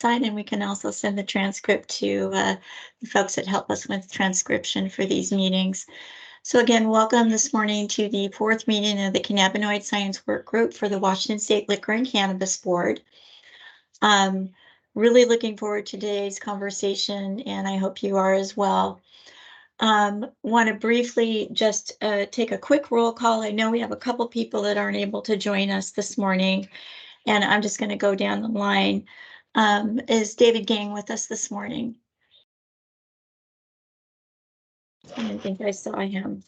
side, and we can also send the transcript to the folks that help us with transcription for these meetings. So again, welcome this morning to the fourth meeting of the Cannabinoid Science Work Group for the Washington State Liquor and Cannabis Board. Really looking forward to today's conversation, and I hope you are as well. Want to briefly just take a quick roll call. I know we have a couple people that aren't able to join us this morning, and I'm just going to go down the line. Is David Gang with us this morning? I didn't think I saw him.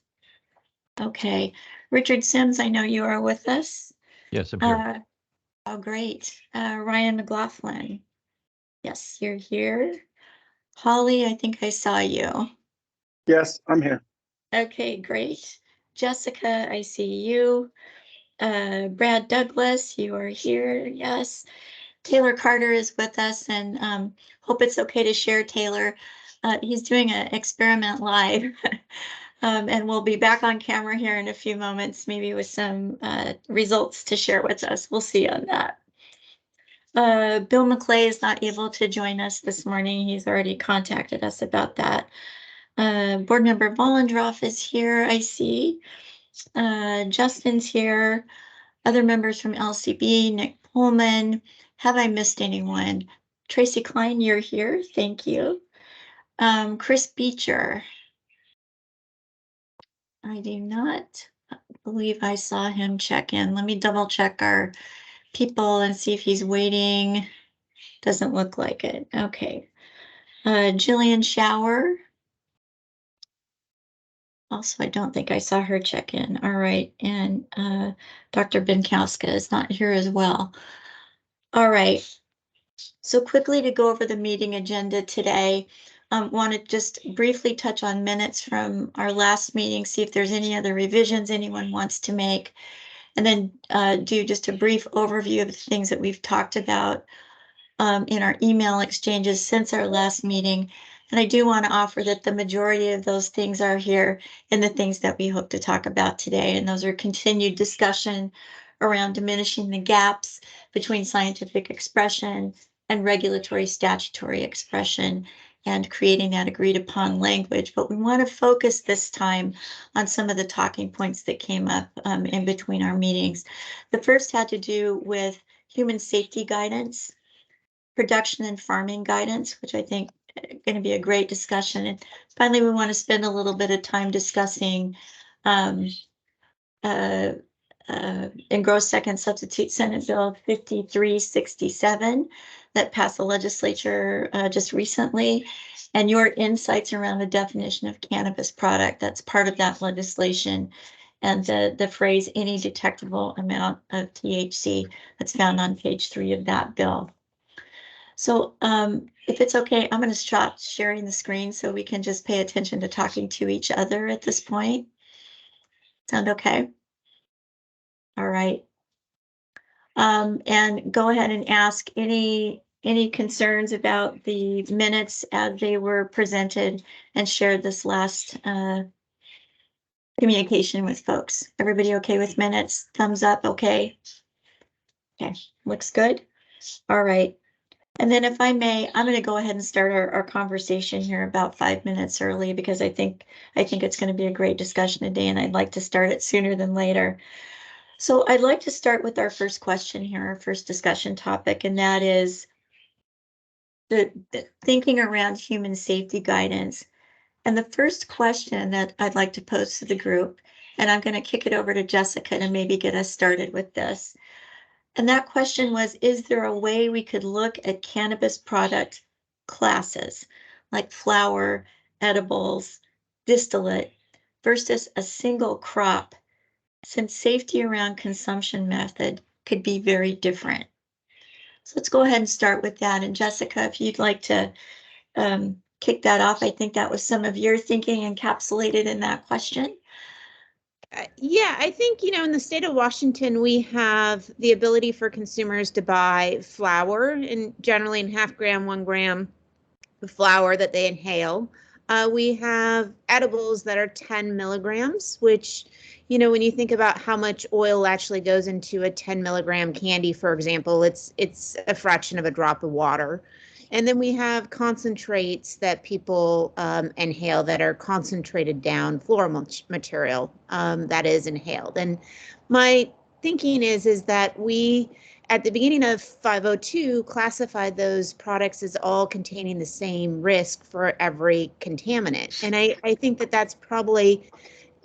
Okay. Richard Sims, I know you are with us. Yes, I'm here. Oh, great. Ryan McLaughlin. Yes, you're here. Holly, I think I saw you. Yes, I'm here. Okay, great. Jessica, I see you. Brad Douglas, you are here. Yes. Taylor Carter is with us, and hope it's okay to share Taylor. He's doing an experiment live, and we'll be back on camera here in a few moments, maybe with some results to share with us. We'll see on that. Bill McClay is not able to join us this morning. He's already contacted us about that. Board member Vollendroff is here, I see. Justin's here. Other members from LCB, Nick Pullman. Have I missed anyone? Tracy Klein, you're here. Thank you. Chris Beecher. I do not believe I saw him check in. Let me double check our people and see if he's waiting. Doesn't look like it. Okay. Jillian Shower. Also, I don't think I saw her check in. All right. And Dr. Benkowska is not here as well. All right. So quickly to go over the meeting agenda today, want to just briefly touch on minutes from our last meeting, see if there's any other revisions anyone wants to make, and then do just a brief overview of the things that we've talked about in our email exchanges since our last meeting. And I do want to offer that the majority of those things are here in the things that we hope to talk about today. And those are continued discussion around diminishing the gaps between scientific expression and regulatory statutory expression and creating that agreed upon language. But we want to focus this time on some of the talking points that came up in between our meetings. The first had to do with human safety guidance, production and farming guidance, which I think going to be a great discussion. And finally, we want to spend a little bit of time discussing engrossed second substitute Senate Bill 5367 that passed the legislature just recently, and your insights around the definition of cannabis product that's part of that legislation, and the phrase any detectable amount of THC that's found on page 3 of that bill. So if it's okay, I'm going to stop sharing the screen so we can just pay attention to talking to each other at this point. Sound okay? All right. And go ahead and ask any concerns about the minutes as they were presented and shared this last communication with folks. Everybody okay with minutes? Thumbs up, okay? Okay, looks good. All right. And then if I may, I'm going to go ahead and start our conversation here about 5 minutes early because I think it's going to be a great discussion today, and I'd like to start it sooner than later. So I'd like to start with our first question here, our first discussion topic, and that is the thinking around human safety guidance. And the first question that I'd like to pose to the group, and I'm going to kick it over to Jessica to maybe get us started with this. And that question was, is there a way we could look at cannabis product classes like flower, edibles, distillate versus a single crop, since safety around consumption method could be very different? So let's go ahead and start with that. And Jessica, if you'd like to kick that off, I think that was some of your thinking encapsulated in that question. Yeah, I think, in the state of Washington, we have the ability for consumers to buy flower, and generally in 0.5 gram, 1 gram of flower that they inhale. We have edibles that are 10 milligrams, which, you know, when you think about how much oil actually goes into a 10 milligram candy, for example, it's a fraction of a drop of water. And then we have concentrates that people inhale that are concentrated down floral material that is inhaled. And my thinking is that we, at the beginning of 502, classified those products as all containing the same risk for every contaminant. And I think that that's probably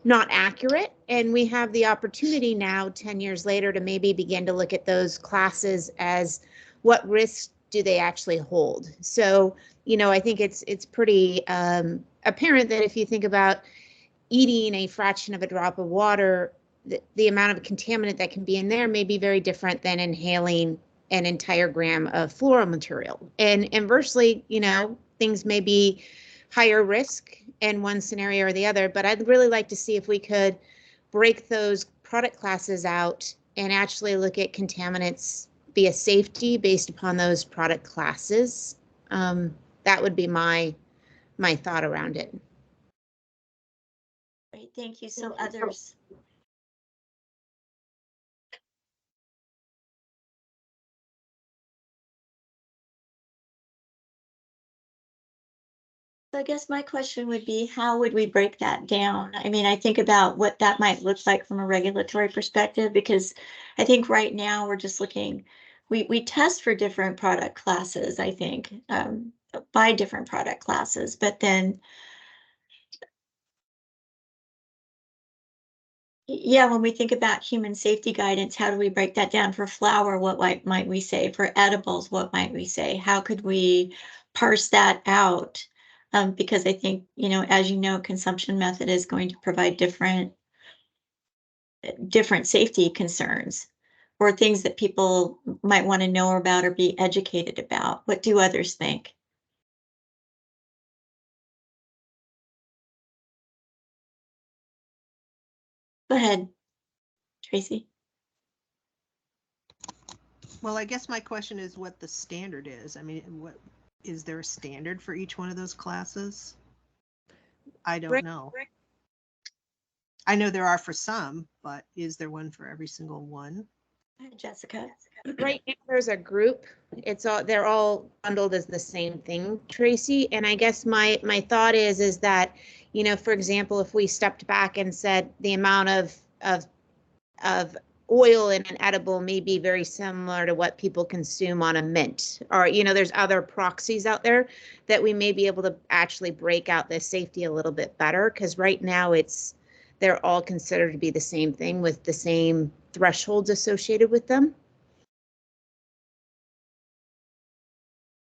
not accurate. And we have the opportunity now, 10 years later, to maybe begin to look at those classes as what risks do they actually hold. So, you know, I think it's pretty apparent that if you think about eating a fraction of a drop of water, the amount of contaminant that can be in there may be very different than inhaling an entire gram of floral material. And inversely, you know, things may be higher risk in one scenario or the other, but I'd really like to see if we could break those product classes out and actually look at contaminants via safety based upon those product classes. That would be my thought around it. Great, thank you. So others. So I guess my question would be, how would we break that down? I mean, I think about what that might look like from a regulatory perspective, because I think right now we're just looking, we test for different product classes, I think, by different product classes, but then, yeah, when we think about human safety guidance, how do we break that down? For flour, what might we say? For edibles, what might we say? How could we parse that out? Because I think, you know, as you know, consumption method is going to provide different safety concerns or things that people might want to know about or be educated about. What do others think? Go ahead, Tracy. Well, I guess my question is what the standard is. I mean, what is there a standard for each one of those classes? I don't know. I know there are for some, but is there one for every single one? Jessica. Right now, there's a group. They're all bundled as the same thing, Tracy. And I guess my thought is that, you know, for example, if we stepped back and said the amount of oil in an edible may be very similar to what people consume on a mint, or, you know, there's other proxies out there that we may be able to actually break out the safety a little bit better, because right now they're all considered to be the same thing with the same thresholds associated with them.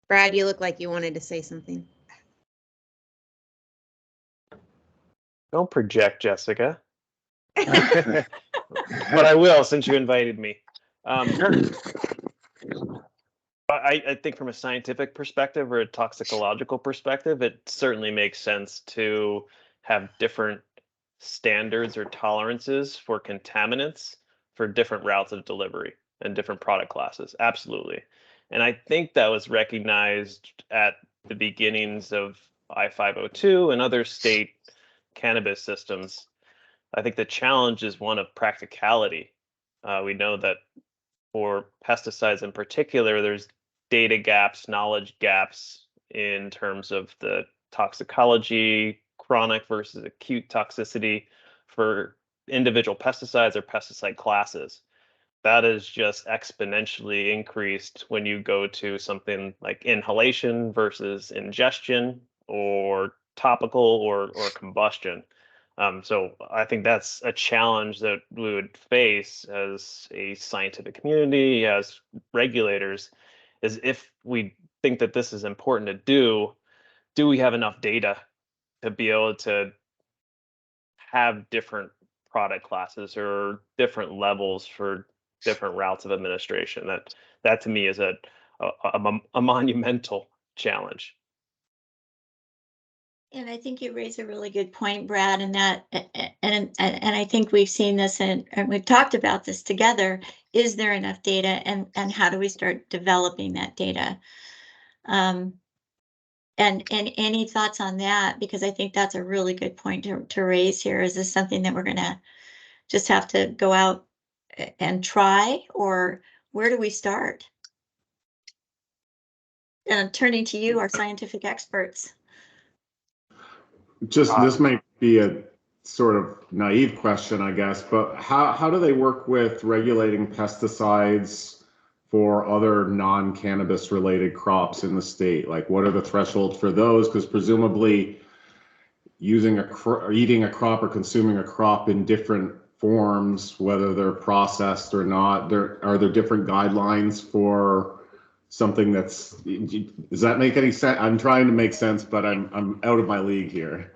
Brad, you look like you wanted to say something. Don't project, Jessica. But I will, since you invited me. I think from a scientific perspective or a toxicological perspective, it certainly makes sense to have different standards or tolerances for contaminants for different routes of delivery and different product classes. Absolutely. And I think that was recognized at the beginnings of I-502 and other state cannabis systems. I think the challenge is one of practicality. We know that for pesticides in particular, there's data gaps, knowledge gaps in terms of the toxicology, chronic versus acute toxicity for individual pesticides or pesticide classes. That is just exponentially increased when you go to something like inhalation versus ingestion or topical or combustion. So I think that's a challenge that we would face as a scientific community, as regulators, is if we think that this is important to do we have enough data to be able to have different product classes or different levels for different routes of administration? That to me is a monumental challenge. And I think you raise a really good point, Brad, and that, and I think we've seen this and we've talked about this together. Is there enough data, and how do we start developing that data? And any thoughts on that? Because I think that's a really good point to raise here. Is this something that we're gonna just have to go out and try, or where do we start? And I'm turning to you, our scientific experts. Just this might be a sort of naive question, I guess, but how do they work with regulating pesticides for other non-cannabis related crops in the state? Like, what are the thresholds for those? Because presumably using or eating a crop or consuming a crop in different forms, whether they're processed or not, are there different guidelines for something that's, does that make any sense? I'm trying to make sense, but I'm out of my league here.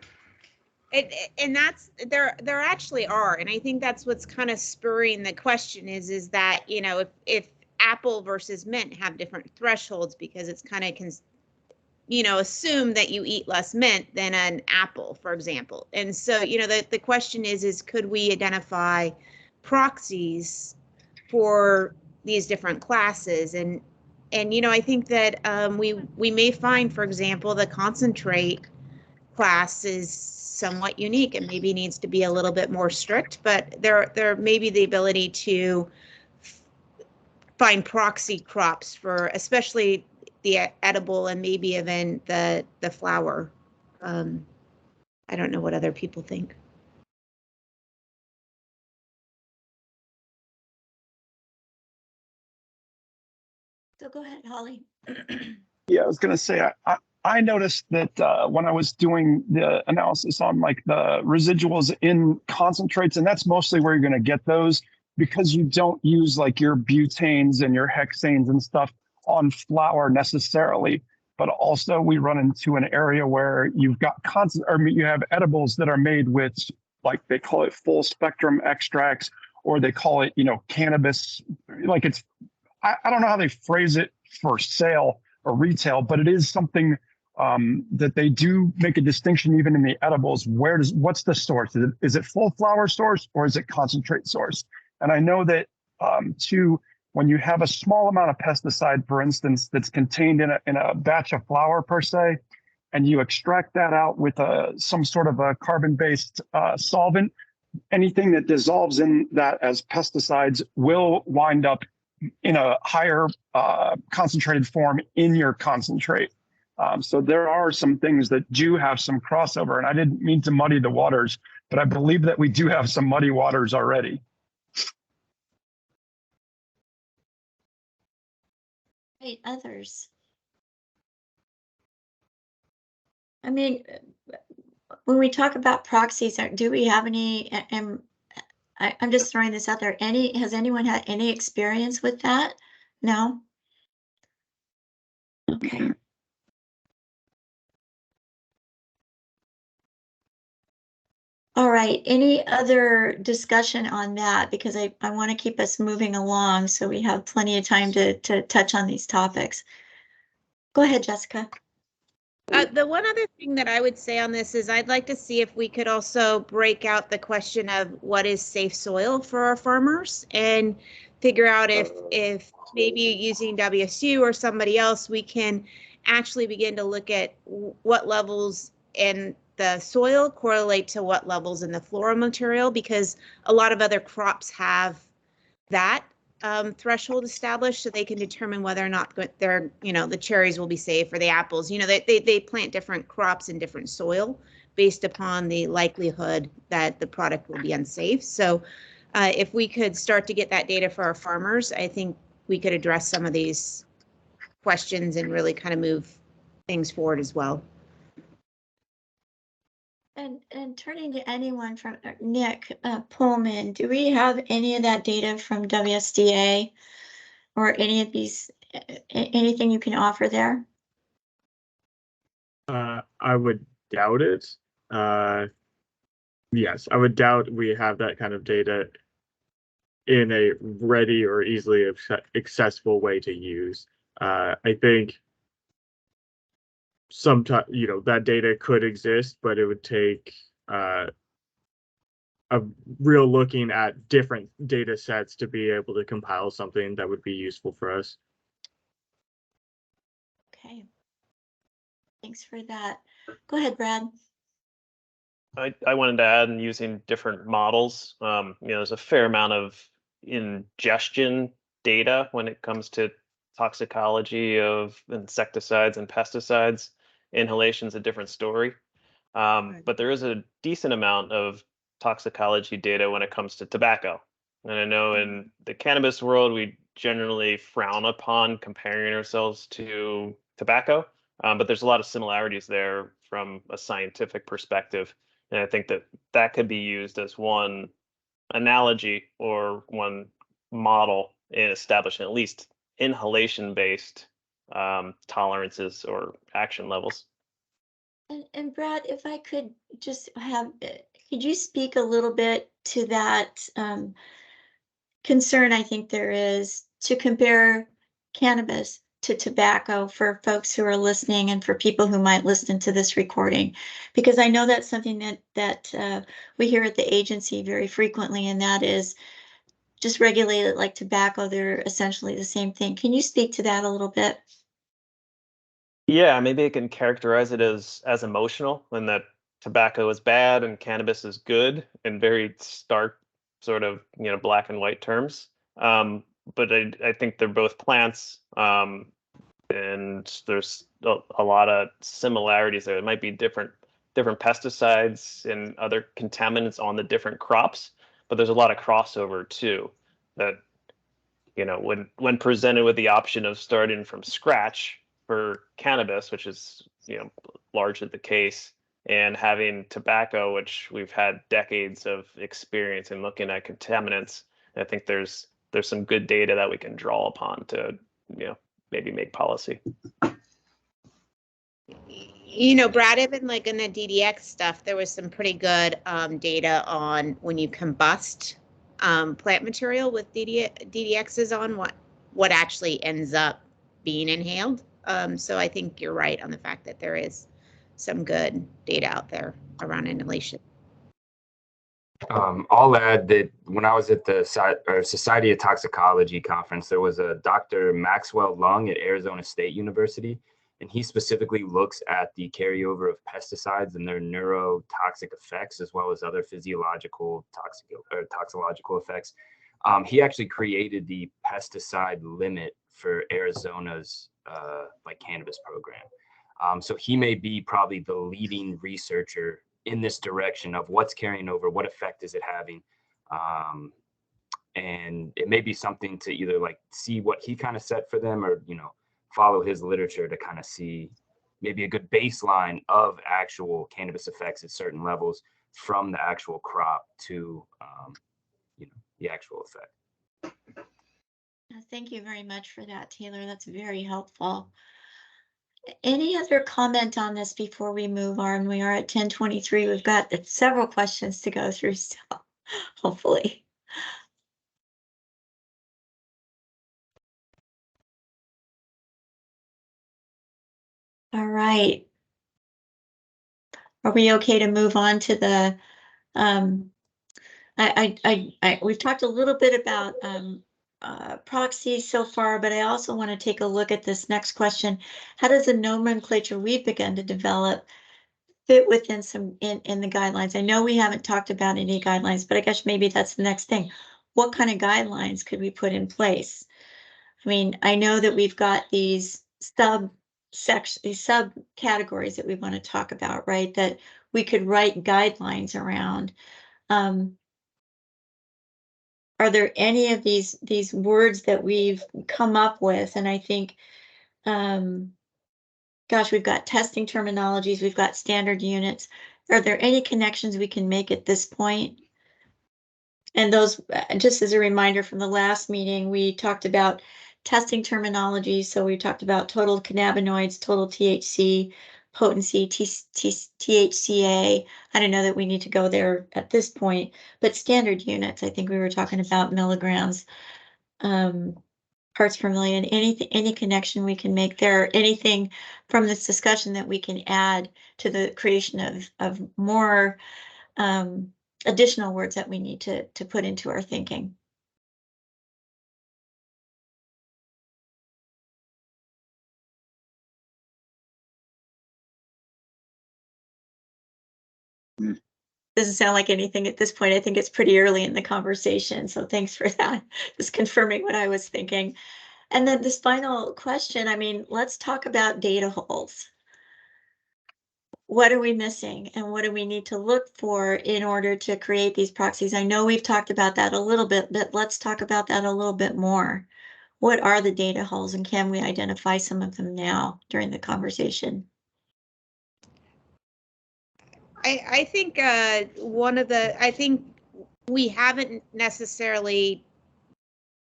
And that's there actually are, and I think that's what's kind of spurring the question is that, you know, if apple versus mint have different thresholds, because it's kind of you know, assume that you eat less mint than an apple, for example. And so, you know, the question is could we identify proxies for these different classes? And you know, I think that we may find, for example, the concentrate class is somewhat unique and maybe needs to be a little bit more strict, but there may be the ability to find proxy crops for especially the edible and maybe even the flower. I don't know what other people think. So go ahead, Holly. Yeah, I was going to say, I noticed that when I was doing the analysis on like the residuals in concentrates, and that's mostly where you're going to get those because you don't use like your butanes and your hexanes and stuff on flour necessarily. But also we run into an area where you've got you have edibles that are made with, like they call it full spectrum extracts, or they call it, you know, cannabis, like it's, I don't know how they phrase it for sale or retail, but it is something that they do make a distinction even in the edibles. What's the source? Is it full flower source or is it concentrate source? And I know that too, when you have a small amount of pesticide, for instance, that's contained in a batch of flour per se, and you extract that out with some sort of a carbon-based solvent, anything that dissolves in that as pesticides will wind up in a higher concentrated form in your concentrate. So there are some things that do have some crossover, and I didn't mean to muddy the waters, but I believe that we do have some muddy waters already. Right, others. I mean, when we talk about proxies, do we have any, and I'm just throwing this out there, has anyone had any experience with that? No? Okay. All right, any other discussion on that? Because I want to keep us moving along so we have plenty of time to touch on these topics. Go ahead, Jessica. The one other thing that I would say on this is I'd like to see if we could also break out the question of what is safe soil for our farmers and figure out if maybe using WSU or somebody else, we can actually begin to look at what levels in the soil correlate to what levels in the floral material, because a lot of other crops have that threshold established, so they can determine whether or not they're, you know, the cherries will be safe or the apples. You know, they plant different crops in different soil based upon the likelihood that the product will be unsafe. So if we could start to get that data for our farmers, I think we could address some of these questions and really kind of move things forward as well. And turning to anyone from Nick Pullman, do we have any of that data from WSDA or any of these, anything you can offer there? I would doubt it. Yes, I would doubt we have that kind of data in a ready or easily accessible way to use. I think sometimes, you know, that data could exist, but it would take a real looking at different data sets to be able to compile something that would be useful for us. Okay. Thanks for that. Go ahead, Brad. I wanted to add in using different models. There's a fair amount of ingestion data when it comes to toxicology of insecticides and pesticides. Inhalation's a different story. Right. But there is a decent amount of toxicology data when it comes to tobacco. And I know in the cannabis world, we generally frown upon comparing ourselves to tobacco, but there's a lot of similarities there from a scientific perspective. And I think that that could be used as one analogy or one model in establishing at least inhalation-based tolerances or action levels. And Brad, if I could just have, could you speak a little bit to that concern I think there is to compare cannabis to tobacco for folks who are listening and for people who might listen to this recording? Because I know that's something that we hear at the agency very frequently, and that is just regulate it like tobacco. They're essentially the same thing. Can you speak to that a little bit? Yeah, maybe I can characterize it as emotional, and that tobacco is bad and cannabis is good in very stark sort of black and white terms. But I think they're both plants, and there's a lot of similarities there. It might be different pesticides and other contaminants on the different crops, but there's a lot of crossover too. That when presented with the option of starting from scratch for cannabis, which is largely the case, and having tobacco, which we've had decades of experience in looking at contaminants, I think there's some good data that we can draw upon to maybe make policy. Brad, even like in the DDX stuff, there was some pretty good data on when you combust plant material with DDXs on what actually ends up being inhaled. So I think you're right on the fact that there is some good data out there around inhalation. I'll add that when I was at the Society of Toxicology conference, there was a Dr. Maxwell Lung at Arizona State University, and he specifically looks at the carryover of pesticides and their neurotoxic effects, as well as other physiological toxicological effects. He actually created the pesticide limit for Arizona's cannabis program. So he may be probably the leading researcher in this direction of what's carrying over, what effect is it having, and it may be something to either see what he kind of set for them, or follow his literature to kind of see maybe a good baseline of actual cannabis effects at certain levels from the actual crop to the actual effect. Thank you very much for that, Taylor. That's very helpful. Any other comment on this before we move on? We are at 10:23. We've got several questions to go through still, hopefully. All right. Are we okay to move on to the, we've talked a little bit about proxies so far, but I also want to take a look at this next question. How does the nomenclature we've begun to develop fit within in the guidelines? I know we haven't talked about any guidelines, but I guess maybe that's the next thing. What kind of guidelines could we put in place? I mean, I know that we've got these subcategories that we want to talk about, right? That we could write guidelines around. Are there any of these words that we've come up with? And I think, gosh, we've got testing terminologies, we've got standard units. Are there any connections we can make at this point? And those, just as a reminder from the last meeting, we talked about testing terminology. So we talked about total cannabinoids, total THC, potency, THCA. I don't know that we need to go there at this point, but standard units, I think we were talking about milligrams, parts per million. Any connection we can make there, anything from this discussion that we can add to the creation of more additional words that we need to put into our thinking. Doesn't sound like anything at this point. I think it's pretty early in the conversation, so thanks for that. Just confirming what I was thinking. And then this final question, I mean, let's talk about data holes. What are we missing and what do we need to look for in order to create these proxies? I know we've talked about that a little bit, but let's talk about that a little bit more. What are the data holes and can we identify some of them now during the conversation? I think I think we haven't necessarily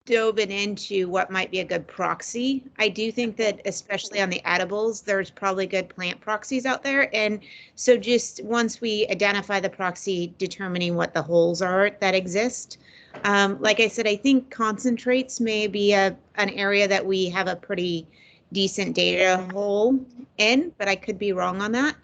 dove into what might be a good proxy. I do think that especially on the edibles, there's probably good plant proxies out there. And so just once we identify the proxy, determining what the holes are that exist. Like I said, I think concentrates may be an area that we have a pretty decent data hole in, but I could be wrong on that.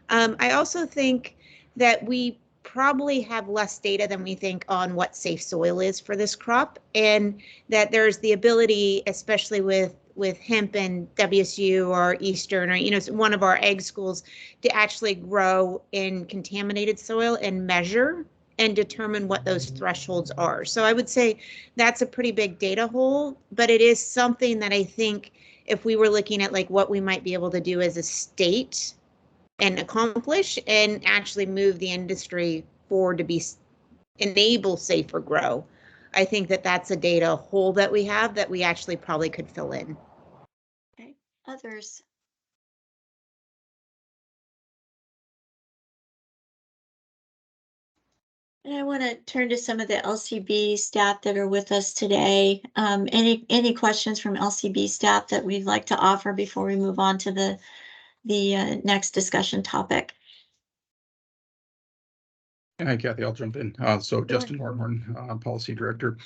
I also think that we probably have less data than we think on what safe soil is for this crop, and that there's the ability, especially with hemp and WSU or Eastern or one of our ag schools, to actually grow in contaminated soil and measure and determine what those thresholds are. So I would say that's a pretty big data hole, but it is something that I think if we were looking at like what we might be able to do as a state and accomplish and actually move the industry forward to enable safer grow. I think that that's a data hole that we have that we actually probably could fill in. Okay, others. And I want to turn to some of the LCB staff that are with us today. Any questions from LCB staff that we'd like to offer before we move on to the next discussion topic? Hi, Kathy, I'll jump in. So Justin Hornhorn, Policy Director.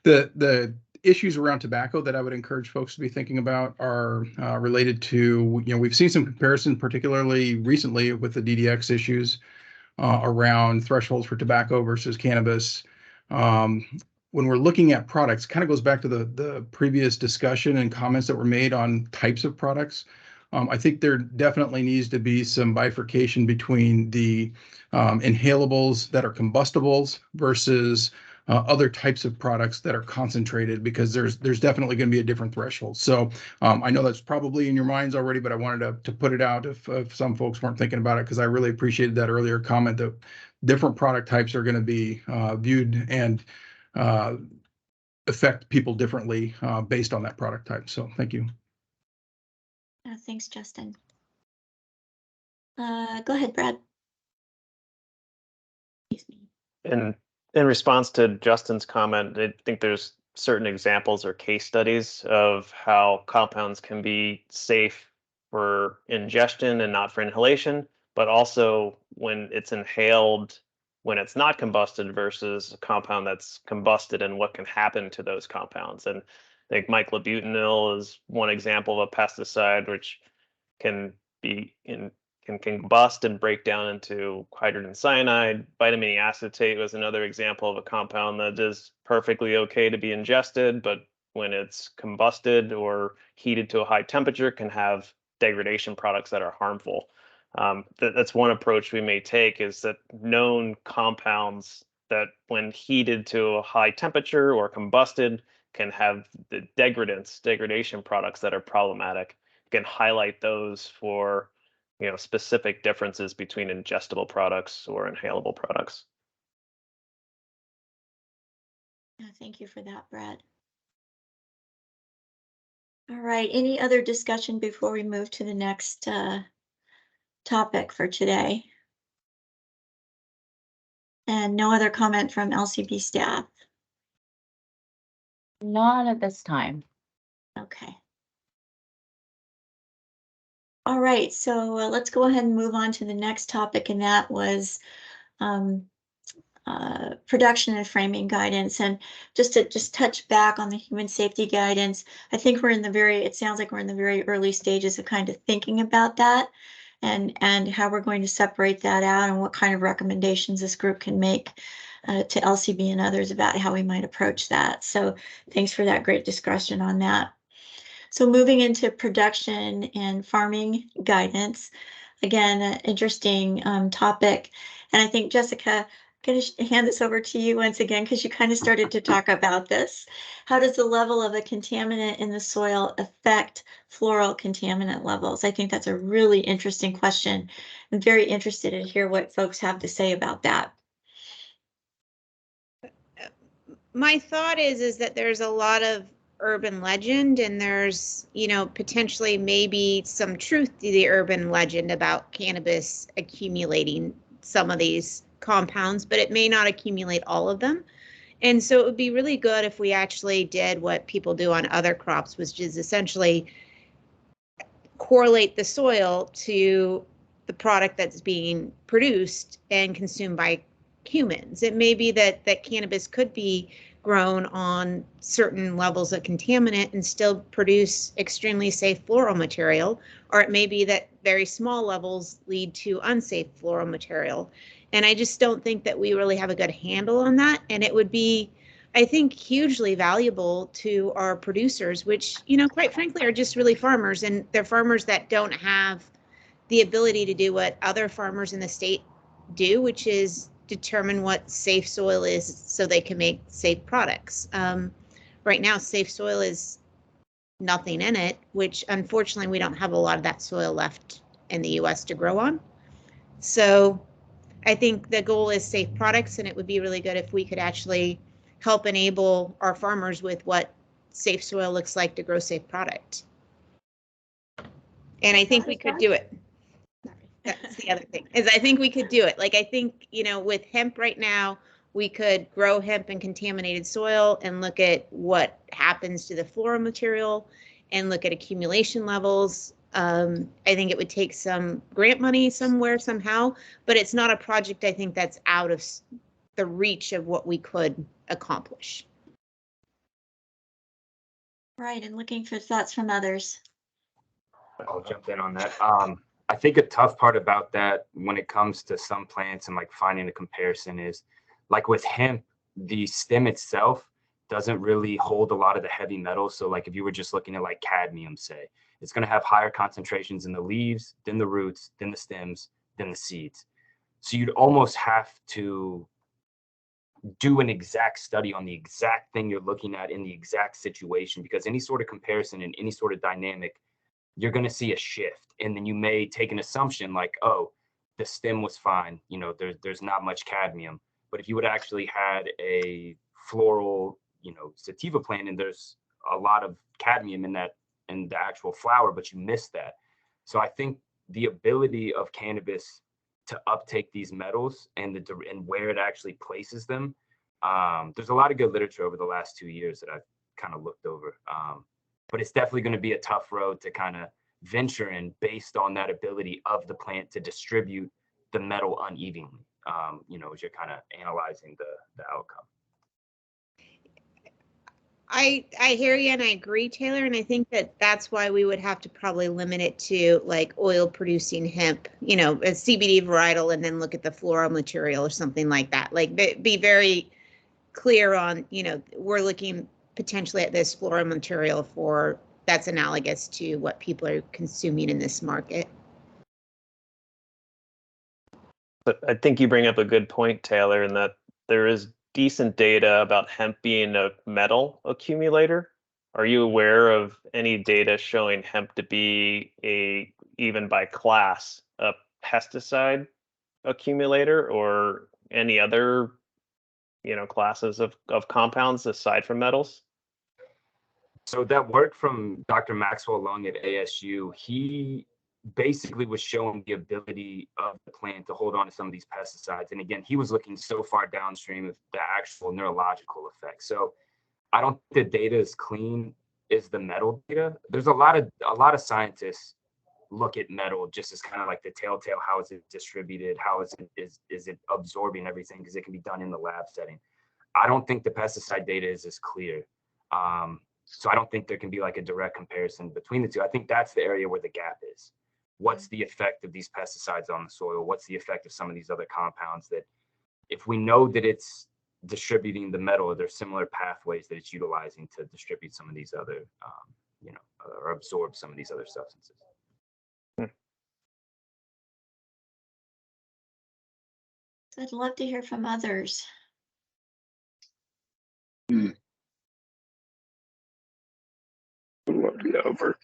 The issues around tobacco that I would encourage folks to be thinking about are related to, we've seen some comparison, particularly recently with the DDX issues around thresholds for tobacco versus cannabis. When we're looking at products, kind of goes back to the previous discussion and comments that were made on types of products. I think there definitely needs to be some bifurcation between the inhalables that are combustibles versus other types of products that are concentrated, because there's definitely going to be a different threshold. So I know that's probably in your minds already, but I wanted to put it out if some folks weren't thinking about it, because I really appreciated that earlier comment that different product types are going to be viewed and affect people differently based on that product type. So thank you. Thanks, Justin. Go ahead, Brad. In response to Justin's comment, I think there's certain examples or case studies of how compounds can be safe for ingestion and not for inhalation, but also when it's inhaled, when it's not combusted versus a compound that's combusted and what can happen to those compounds. And I think myclobutanil is one example of a pesticide which can be can combust and break down into hydrogen cyanide. Vitamin E acetate was another example of a compound that is perfectly okay to be ingested, but when it's combusted or heated to a high temperature can have degradation products that are harmful. That's one approach we may take, is that known compounds that when heated to a high temperature or combusted can have the degradation products that are problematic. You can highlight those for specific differences between ingestible products or inhalable products. Thank you for that, Brad. All right, any other discussion before we move to the next topic for today? And no other comment from LCB staff? Not at this time. Okay. All right, so let's go ahead and move on to the next topic, and that was production and framing guidance. And just to touch back on the human safety guidance, I think it sounds like we're in the very early stages of kind of thinking about that and how we're going to separate that out and what kind of recommendations this group can make to LCB and others about how we might approach that. So thanks for that great discussion on that. So moving into production and farming guidance, again, an interesting topic. And I think, Jessica, I'm going to hand this over to you once again because you kind of started to talk about this. How does the level of a contaminant in the soil affect floral contaminant levels? I think that's a really interesting question. I'm very interested to hear what folks have to say about that. My thought is that there's a lot of urban legend, and there's, you know, potentially maybe some truth to the urban legend about cannabis accumulating some of these compounds, but it may not accumulate all of them. And so it would be really good if we actually did what people do on other crops, which is essentially correlate the soil to the product that's being produced and consumed by humans. It may be that cannabis could be grown on certain levels of contaminant and still produce extremely safe floral material, or it may be that very small levels lead to unsafe floral material. And I just don't think that we really have a good handle on that. And it would be, I think, hugely valuable to our producers, which, you know, quite frankly, are just really farmers, and they're farmers that don't have the ability to do what other farmers in the state do, which is determine what safe soil is so they can make safe products. Right now, safe soil is nothing in it, which unfortunately we don't have a lot of that soil left in the US to grow on. So I think the goal is safe products, and it would be really good if we could actually help enable our farmers with what safe soil looks like to grow safe product. And I think we could do it. That's the other thing, is I think we could do it. Like, I think, you know, with hemp right now, we could grow hemp in contaminated soil and look at what happens to the floral material and look at accumulation levels. I think it would take some grant money somewhere, somehow, but it's not a project, I think, that's out of the reach of what we could accomplish. Right, and looking for thoughts from others. I'll jump in on that. I think a tough part about that when it comes to some plants and like finding a comparison is like with hemp, the stem itself doesn't really hold a lot of the heavy metals. So like if you were just looking at like cadmium, say, it's going to have higher concentrations in the leaves, then the roots, then the stems, then the seeds. So you'd almost have to do an exact study on the exact thing you're looking at in the exact situation, because any sort of comparison and any sort of dynamic, you're going to see a shift. And then you may take an assumption like, oh, the stem was fine, you know, there's not much cadmium. But if you would actually had a floral, you know, sativa plant, and there's a lot of cadmium in that, in the actual flower, but you missed that. So I think the ability of cannabis to uptake these metals and and where it actually places them, there's a lot of good literature over the last 2 years that I've kind of looked over. But it's definitely going to be a tough road to kind of venture in based on that ability of the plant to distribute the metal unevenly, you know, as you're kind of analyzing the outcome. I hear you, and I agree, Taylor, and I think that that's why we would have to probably limit it to like oil producing hemp, you know, a CBD varietal, and then look at the floral material or something like that. Like be very clear on, you know, we're looking potentially at this floral material for that's analogous to what people are consuming in this market. But I think you bring up a good point, Taylor, in that there is decent data about hemp being a metal accumulator. Are you aware of any data showing hemp to be even by class, a pesticide accumulator, or any other, you know, classes of compounds aside from metals? So that work from Dr. Maxwell Lung at ASU, he basically was showing the ability of the plant to hold on to some of these pesticides. And again, he was looking so far downstream of the actual neurological effects. So I don't think the data is clean as the metal data. There's a lot of scientists look at metal just as kind of like the telltale, how is it distributed, how is it absorbing everything, because it can be done in the lab setting. I don't think the pesticide data is as clear. So I don't think there can be like a direct comparison between the two. I think that's the area where the gap is. What's the effect of these pesticides on the soil? What's the effect of some of these other compounds that, if we know that it's distributing the metal, there's similar pathways that it's utilizing to distribute some of these other, you know, or absorb some of these other substances. I'd love to hear from others. Would love to be over.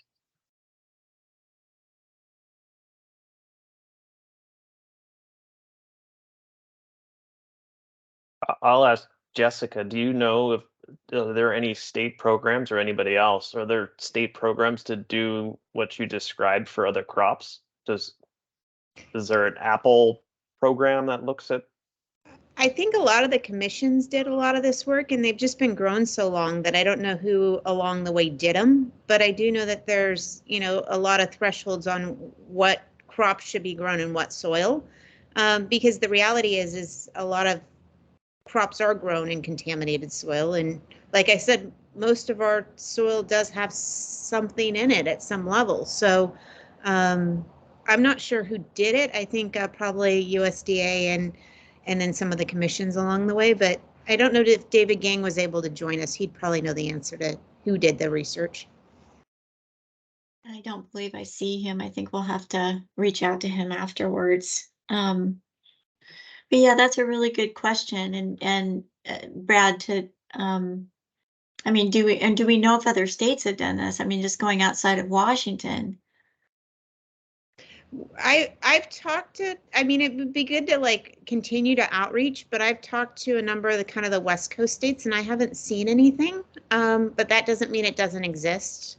I'll ask Jessica, do you know if there are any state programs or anybody else? Are there state programs to do what you described for other crops? Is there an apple program that looks at? I think a lot of the commissions did a lot of this work, and they've just been grown so long that I don't know who along the way did them. But I do know that there's, a lot of thresholds on what crops should be grown in what soil, because the reality is a lot of crops are grown in contaminated soil, and like I said, most of our soil does have something in it at some level. So I'm not sure who did it. I think probably USDA and then some of the commissions along the way, but I don't know if David Gang was able to join us. He'd probably know the answer to who did the research. I don't believe I see him. I think we'll have to reach out to him afterwards. But yeah, that's a really good question. And Brad, I mean, do we know if other states have done this? I mean, just going outside of Washington. I've talked to, I mean, it would be good to continue to outreach, but I've talked to a number of the West Coast states, and I haven't seen anything. But that doesn't mean it doesn't exist.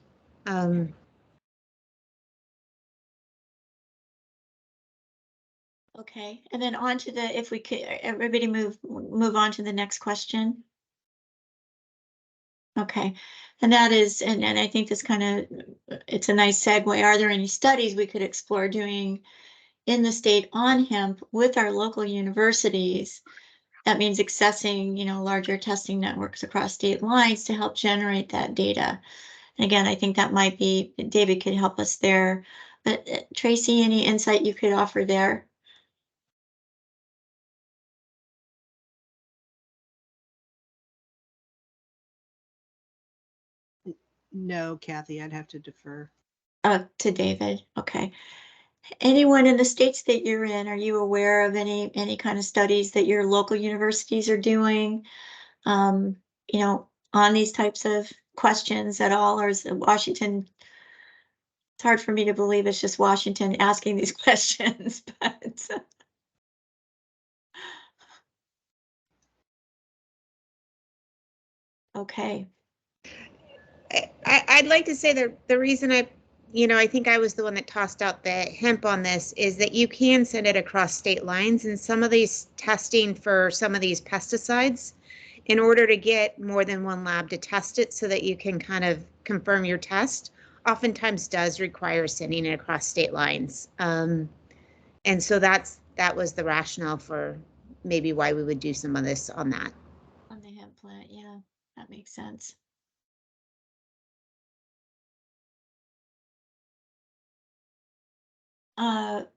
Okay, and then on to if we could, everybody move on to the next question. Okay, and that is, and I think this it's a nice segue. Are there any studies we could explore doing in the state on hemp with our local universities? That means accessing, larger testing networks across state lines to help generate that data. And again, I think that might be, David could help us there. But Tracy, any insight you could offer there? No, Kathy, I'd have to defer. To David. Okay. Anyone in the states that you're in, are you aware of any kind of studies that your local universities are doing, on these types of questions at all? Or is Washington, it's hard for me to believe it's just Washington asking these questions, but okay. I'd like to say that the reason I think I was the one that tossed out the hemp on this is that you can send it across state lines, and some of these testing for some of these pesticides, in order to get more than one lab to test it so that you can kind of confirm your test, oftentimes does require sending it across state lines. And so that was the rationale for maybe why we would do some of this on that. On the hemp plant, yeah, that makes sense.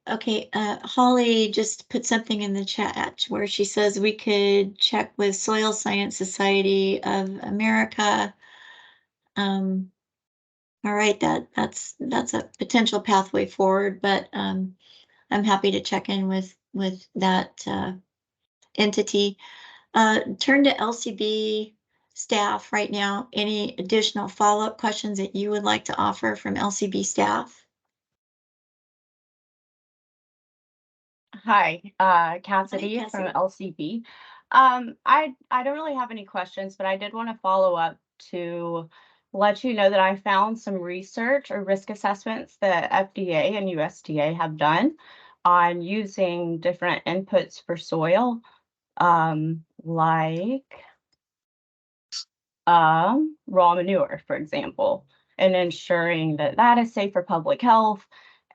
Okay, Holly just put something in the chat where she says we could check with Soil Science Society of America. All right, that's a potential pathway forward, but I'm happy to check in with that entity. Turn to LCB staff right now. Any additional follow-up questions that you would like to offer from LCB staff? Hi, Cassidy from LCB. I don't really have any questions, but I did want to follow up to let you know that I found some research or risk assessments that FDA and USDA have done on using different inputs for soil, like raw manure, for example, and ensuring that that is safe for public health.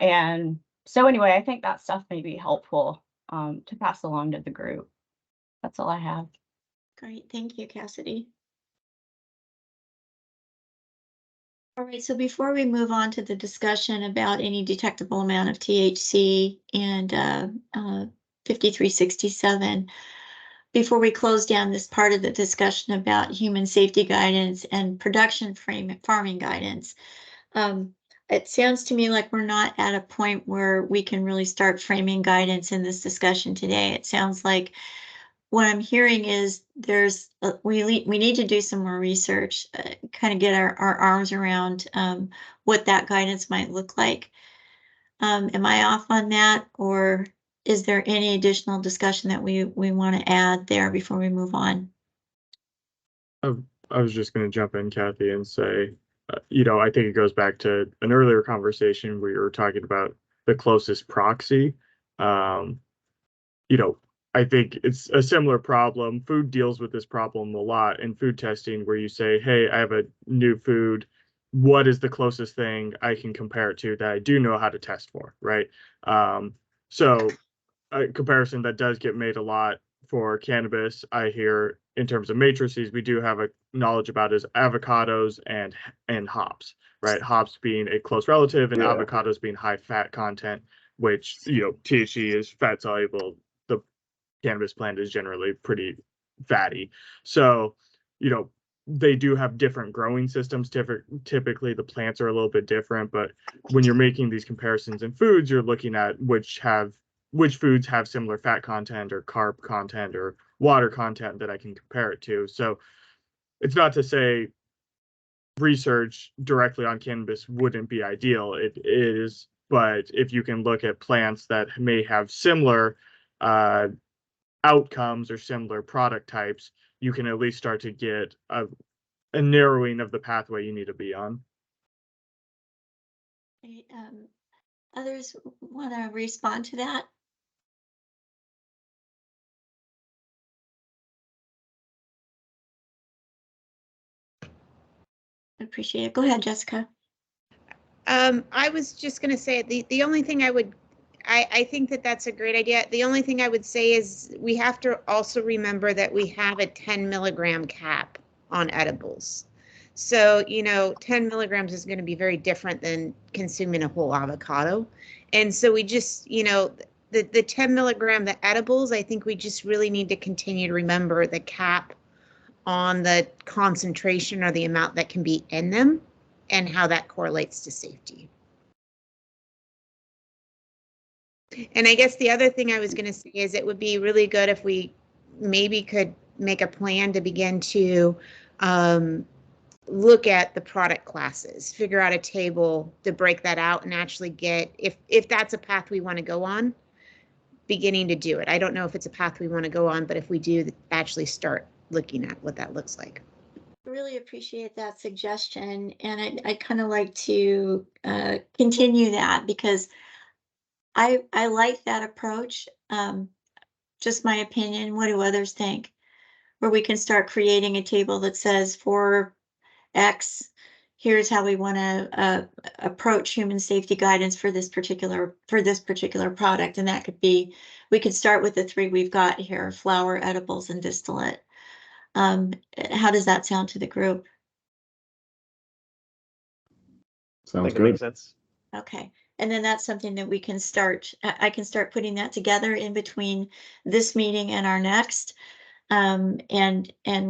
And so anyway, I think that stuff may be helpful to pass along to the group. That's all I have. Great, thank you, Cassidy. All right, so before we move on to the discussion about any detectable amount of THC and 5367, before we close down this part of the discussion about human safety guidance and production farming guidance, it sounds to me like we're not at a point where we can really start framing guidance in this discussion today. It sounds like what I'm hearing is we need to do some more research, kind of get our arms around what that guidance might look like. Am I off on that, or is there any additional discussion that we want to add there before we move on? I was just going to jump in, Kathy, and say, I think it goes back to an earlier conversation where you were talking about the closest proxy. I think it's a similar problem. Food deals with this problem a lot in food testing, where you say, hey, I have a new food. What is the closest thing I can compare it to that I do know how to test for, right? So a comparison that does get made a lot for cannabis, I hear in terms of matrices, we do have a knowledge about is avocados and hops, right? Hops being a close relative and avocados being high fat content, which, THC is fat soluble. The cannabis plant is generally pretty fatty. So, they do have different growing systems. Typically, the plants are a little bit different, but when you're making these comparisons in foods, you're looking at which foods have similar fat content or carb content or water content that I can compare it to. So it's not to say research directly on cannabis wouldn't be ideal. It is, but if you can look at plants that may have similar outcomes or similar product types, you can at least start to get a narrowing of the pathway you need to be on. Others want to respond to that? Appreciate it. Go ahead, Jessica. I was just going to say the only thing I think that's a great idea. The only thing I would say is we have to also remember that we have a 10 milligram cap on edibles. So, 10 milligrams is going to be very different than consuming a whole avocado. And so we just, the 10 milligram, the edibles, I think we just really need to continue to remember the cap on the concentration or the amount that can be in them and how that correlates to safety. And I guess the other thing I was going to say is it would be really good if we maybe could make a plan to begin to look at the product classes, figure out a table to break that out and actually get, if that's a path we want to go on, beginning to do it. I don't know if it's a path we want to go on, but if we do, actually start looking at what that looks like. Really appreciate that suggestion, and I'd kind of like to continue that because I like that approach. Just my opinion. What do others think? Where we can start creating a table that says for X, here's how we want to approach human safety guidance for this particular product, and that could be, we could start with the three we've got here: flower, edibles, and distillate. How does that sound to the group? Sounds It good. makes sense. Okay, and then that's something that we can start. I can start putting that together in between this meeting and our next, and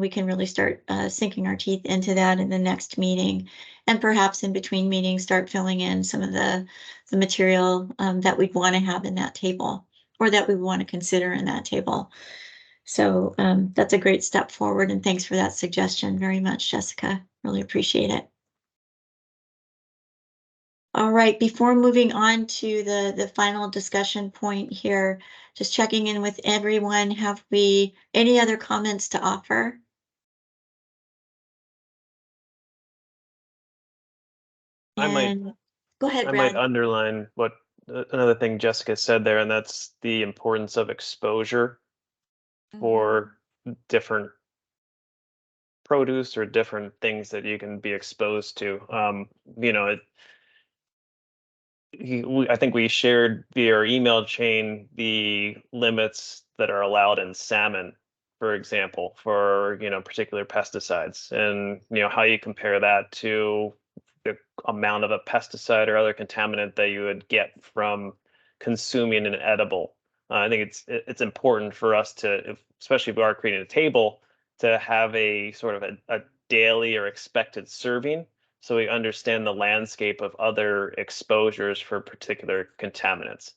we can really start sinking our teeth into that in the next meeting, and perhaps in between meetings start filling in some of the material that we'd want to have in that table, or that we want to consider in that table. So that's a great step forward, and thanks for that suggestion very much, Jessica. Really appreciate it. All right, before moving on to the final discussion point here, just checking in with everyone. Have we any other comments to offer? I might Go ahead, I Brad. might underline what another thing Jessica said there, and that's the importance of exposure for different produce or different things that you can be exposed to. I think we shared via our email chain the limits that are allowed in salmon, for example, for particular pesticides, and how you compare that to the amount of a pesticide or other contaminant that you would get from consuming an edible. I think it's important for us to, especially if we are creating a table, to have a sort of a daily or expected serving so we understand the landscape of other exposures for particular contaminants,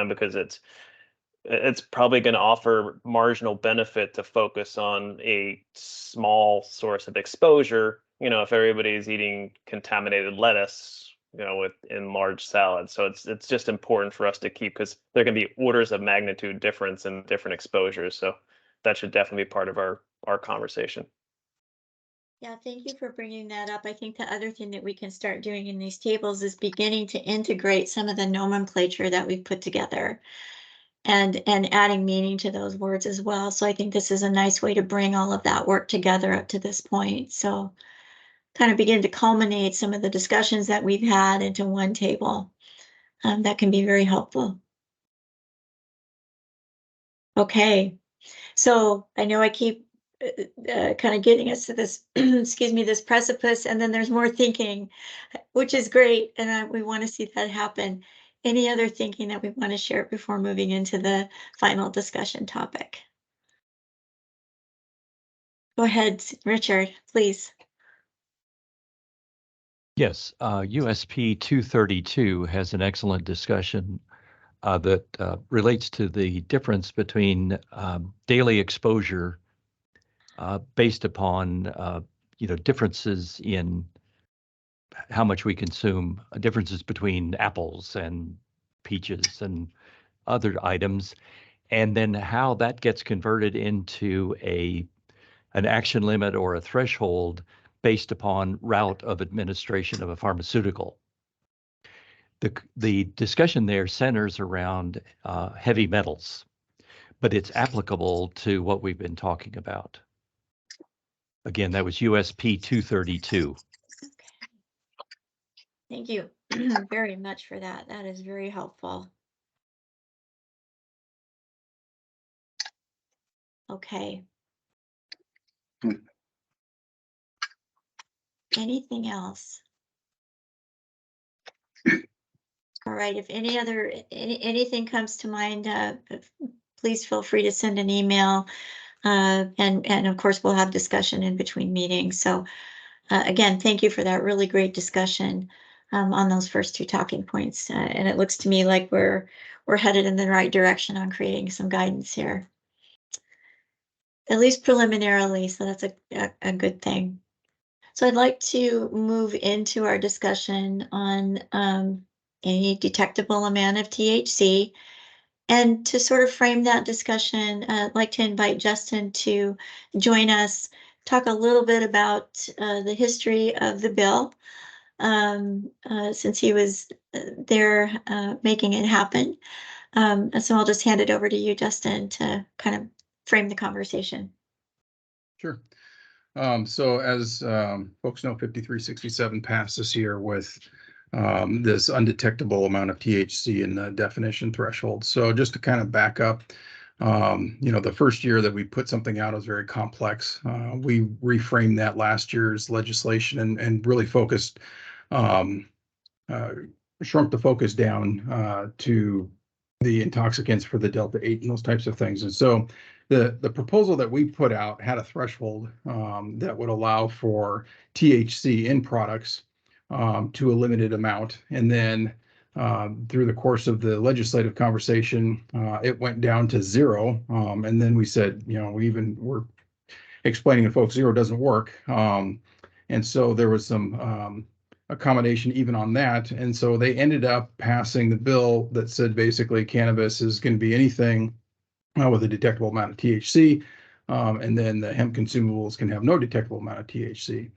because it's probably going to offer marginal benefit to focus on a small source of exposure. If everybody's eating contaminated lettuce, in large salads. So it's just important for us to keep, because there can be orders of magnitude difference in different exposures. So that should definitely be part of our conversation. Yeah, thank you for bringing that up. I think the other thing that we can start doing in these tables is beginning to integrate some of the nomenclature that we've put together, and adding meaning to those words as well. So I think this is a nice way to bring all of that work together up to this point. So kind of begin to culminate some of the discussions that we've had into one table. That can be very helpful. Okay, so I know I keep kind of getting us to this, excuse me, this precipice, and then there's more thinking, which is great, and we want to see that happen. Any other thinking that we want to share before moving into the final discussion topic? Go ahead, Richard, please. Yes, USP 232 has an excellent discussion that relates to the difference between daily exposure based upon differences in how much we consume, differences between apples and peaches and other items, and then how that gets converted into an action limit or a threshold based upon route of administration of a pharmaceutical. The discussion there centers around heavy metals, but it's applicable to what we've been talking about. Again, that was USP 232. Thank you very much for that. That is very helpful. Okay. Anything else? All right, if anything comes to mind, please feel free to send an email. And of course, we'll have discussion in between meetings. So again, thank you for that really great discussion on those first two talking points. And it looks to me like we're headed in the right direction on creating some guidance here, at least preliminarily. So that's a good thing. So I'd like to move into our discussion on any detectable amount of THC. And to sort of frame that discussion, I'd like to invite Justin to join us, talk a little bit about the history of the bill, since he was there making it happen. So I'll just hand it over to you, Justin, to kind of frame the conversation. Sure. So as folks know, 5367 passed this year with this undetectable amount of THC in the definition threshold. So just to kind of back up, the first year that we put something out was very complex. We reframed that last year's legislation and really focused, shrunk the focus down to the intoxicants for the Delta 8 and those types of things. And so the proposal that we put out had a threshold that would allow for THC in products to a limited amount. And then through the course of the legislative conversation, it went down to 0. And then we said, we're explaining to folks 0 doesn't work. And so there was some accommodation even on that. And so they ended up passing the bill that said basically cannabis is going to be anything with a detectable amount of THC, and then the hemp consumables can have no detectable amount of THC.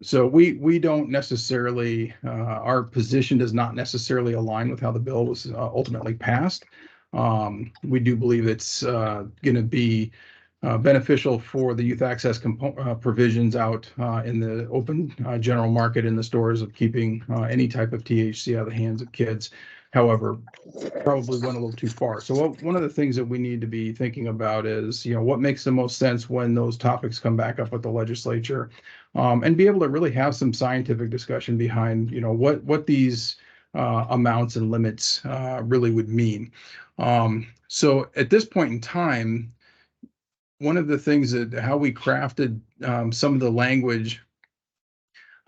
So we don't necessarily, our position does not necessarily align with how the bill was ultimately passed. We do believe it's going to be beneficial for the youth access provisions out in the open general market in the stores of keeping any type of THC out of the hands of kids. However, probably went a little too far. So one of the things that we need to be thinking about is, what makes the most sense when those topics come back up with the legislature, and be able to really have some scientific discussion behind, what these amounts and limits really would mean. So at this point in time, one of the things that how we crafted some of the language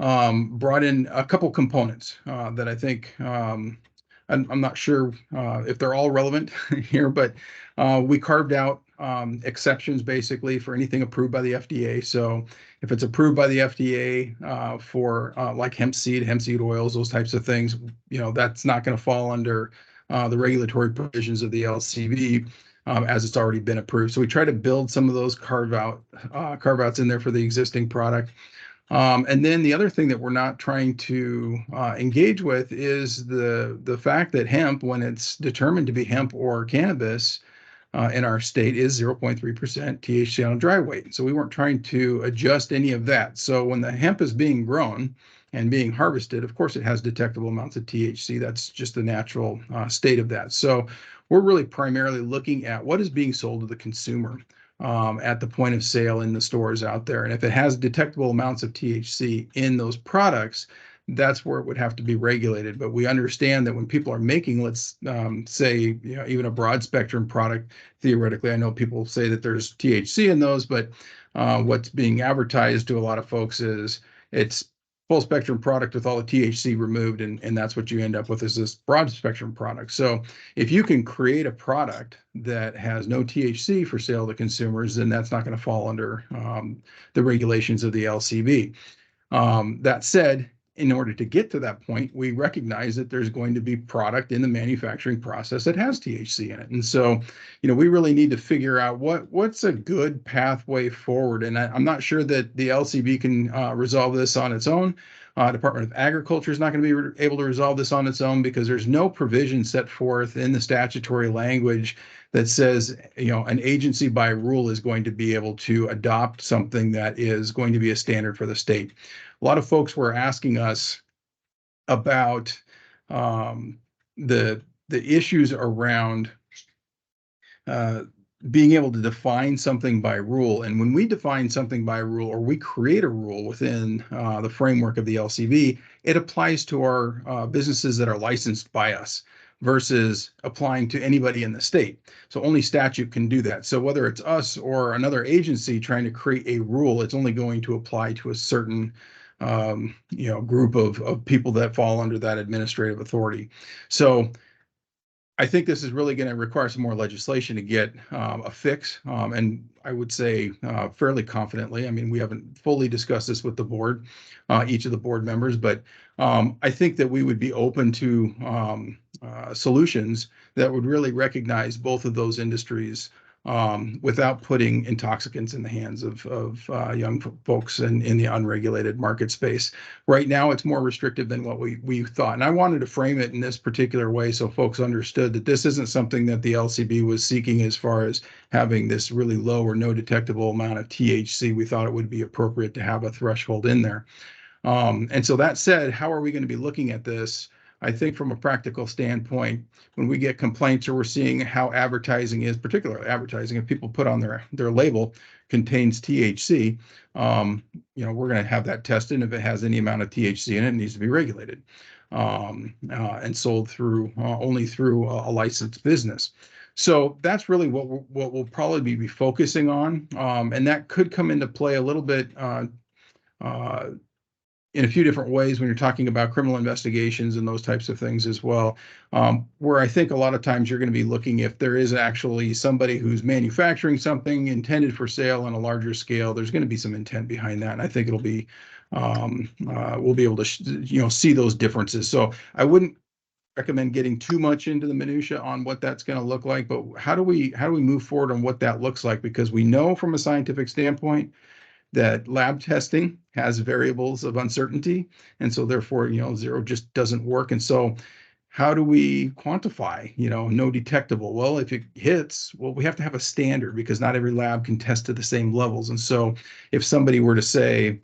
brought in a couple components that I think I'm not sure if they're all relevant here, but we carved out exceptions basically for anything approved by the FDA. So if it's approved by the FDA for like hemp seed oils, those types of things, that's not going to fall under the regulatory provisions of the LCB. As it's already been approved. So we try to build some of those carve outs in there for the existing product. And then the other thing that we're not trying to engage with is the fact that hemp, when it's determined to be hemp or cannabis in our state, is 0.3% THC on a dry weight. So we weren't trying to adjust any of that. So when the hemp is being grown and being harvested, of course, it has detectable amounts of THC. That's just the natural state of that. So we're really primarily looking at what is being sold to the consumer at the point of sale in the stores out there. And if it has detectable amounts of THC in those products, that's where it would have to be regulated. But we understand that when people are making, let's say, even a broad spectrum product, theoretically, I know people say that there's THC in those, but what's being advertised to a lot of folks is it's full spectrum product with all the THC removed, and that's what you end up with is this broad spectrum product. So if you can create a product that has no THC for sale to consumers, then that's not going to fall under the regulations of the LCB. That said, in order to get to that point, we recognize that there's going to be product in the manufacturing process that has THC in it. And so, we really need to figure out what's a good pathway forward. And I'm not sure that the LCB can resolve this on its own. Department of Agriculture is not going to be able to resolve this on its own because there's no provision set forth in the statutory language that says, an agency by rule is going to be able to adopt something that is going to be a standard for the state. A lot of folks were asking us about the issues around being able to define something by rule. And when we define something by rule, or we create a rule within the framework of the LCB, it applies to our businesses that are licensed by us versus applying to anybody in the state. So only statute can do that. So whether it's us or another agency trying to create a rule, it's only going to apply to a certain group of people that fall under that administrative authority. So I think this is really going to require some more legislation to get a fix. And I would say fairly confidently, I mean, we haven't fully discussed this with the board, each of the board members, but I think that we would be open to solutions that would really recognize both of those industries without putting intoxicants in the hands of young folks in the unregulated market space. Right now, it's more restrictive than what we thought. And I wanted to frame it in this particular way so folks understood that this isn't something that the LCB was seeking as far as having this really low or no detectable amount of THC. We thought it would be appropriate to have a threshold in there. And so that said, how are we going to be looking at this? I think from a practical standpoint, when we get complaints or we're seeing how advertising is, particularly advertising, if people put on their label contains THC, we're going to have that tested. And if it has any amount of THC in it, it needs to be regulated and sold through only through a licensed business. So that's really what we'll probably be focusing on. And that could come into play a little bit in a few different ways when you're talking about criminal investigations and those types of things as well, where I think a lot of times you're going to be looking if there is actually somebody who's manufacturing something intended for sale on a larger scale, there's going to be some intent behind that. And I think it'll be, we'll be able to, see those differences. So I wouldn't recommend getting too much into the minutia on what that's going to look like, but how do we move forward on what that looks like? Because we know from a scientific standpoint that lab testing has variables of uncertainty. And so therefore, zero just doesn't work. And so how do we quantify, no detectable? Well, if it hits, we have to have a standard because not every lab can test to the same levels. And so if somebody were to say,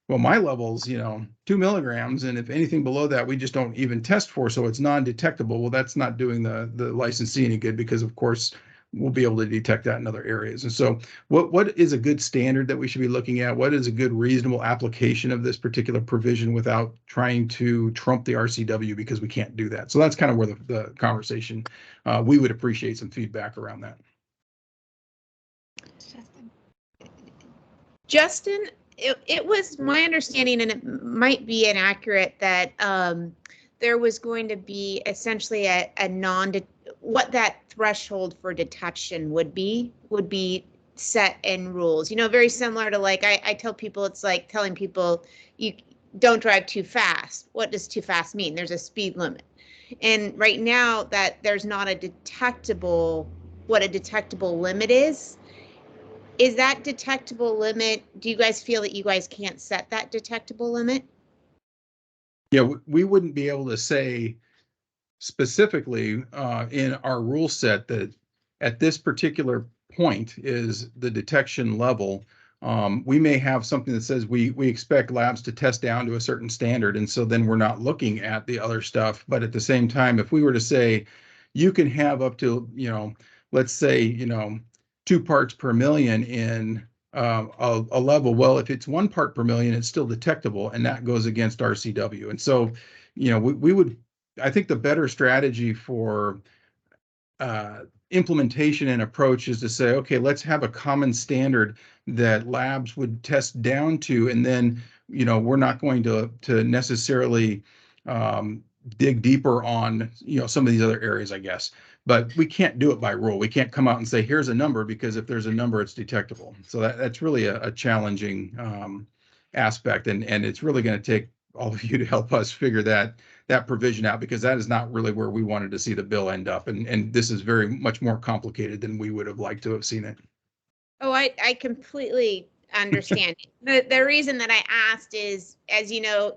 well, my level's, 2 milligrams, and if anything below that, we just don't even test for, so it's non-detectable. Well, that's not doing the licensee any good because, of course, we'll be able to detect that in other areas. And so what is a good standard that we should be looking at? What is a good reasonable application of this particular provision without trying to trump the RCW, because we can't do that. So that's kind of where the conversation, we would appreciate some feedback around that. Justin, it was my understanding, and it might be inaccurate, that there was going to be essentially a what that threshold for detection would be set in rules. You know, very similar to, like, I tell people, it's like telling people you don't drive too fast. What does too fast mean? There's a speed limit. And right now that there's not a detectable, what a detectable limit is that detectable limit, do you guys feel that you guys can't set that detectable limit? Yeah, we wouldn't be able to say specifically in our rule set that at this particular point is the detection level. We may have something that says we expect labs to test down to a certain standard, and so then we're not looking at the other stuff. But at the same time, if we were to say you can have up to, let's say, 2 parts per million in a level, well, if it's 1 part per million, it's still detectable, and that goes against RCW. And so, we would, I think the better strategy for implementation and approach is to say, okay, let's have a common standard that labs would test down to, and then, we're not going to necessarily dig deeper on, some of these other areas, I guess. But we can't do it by rule. We can't come out and say, here's a number, because if there's a number, it's detectable. So that's really a challenging aspect, and it's really going to take all of you to help us figure that provision out, because that is not really where we wanted to see the bill end up. And this is very much more complicated than we would have liked to have seen it. Oh, I completely understand. The reason that I asked is, as you know,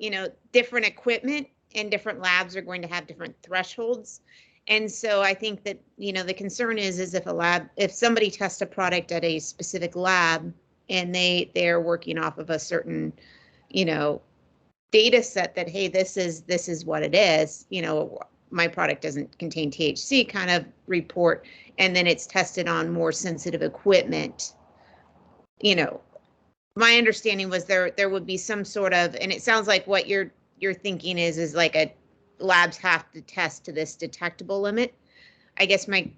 different equipment in different labs are going to have different thresholds. And so I think that, the concern is if somebody tests a product at a specific lab and they're working off of a certain, data set that, hey, this is what it is, my product doesn't contain THC kind of report, and then it's tested on more sensitive equipment. My understanding was there would be some sort of, and it sounds like what you're thinking is like labs have to test to this detectable limit. I guess my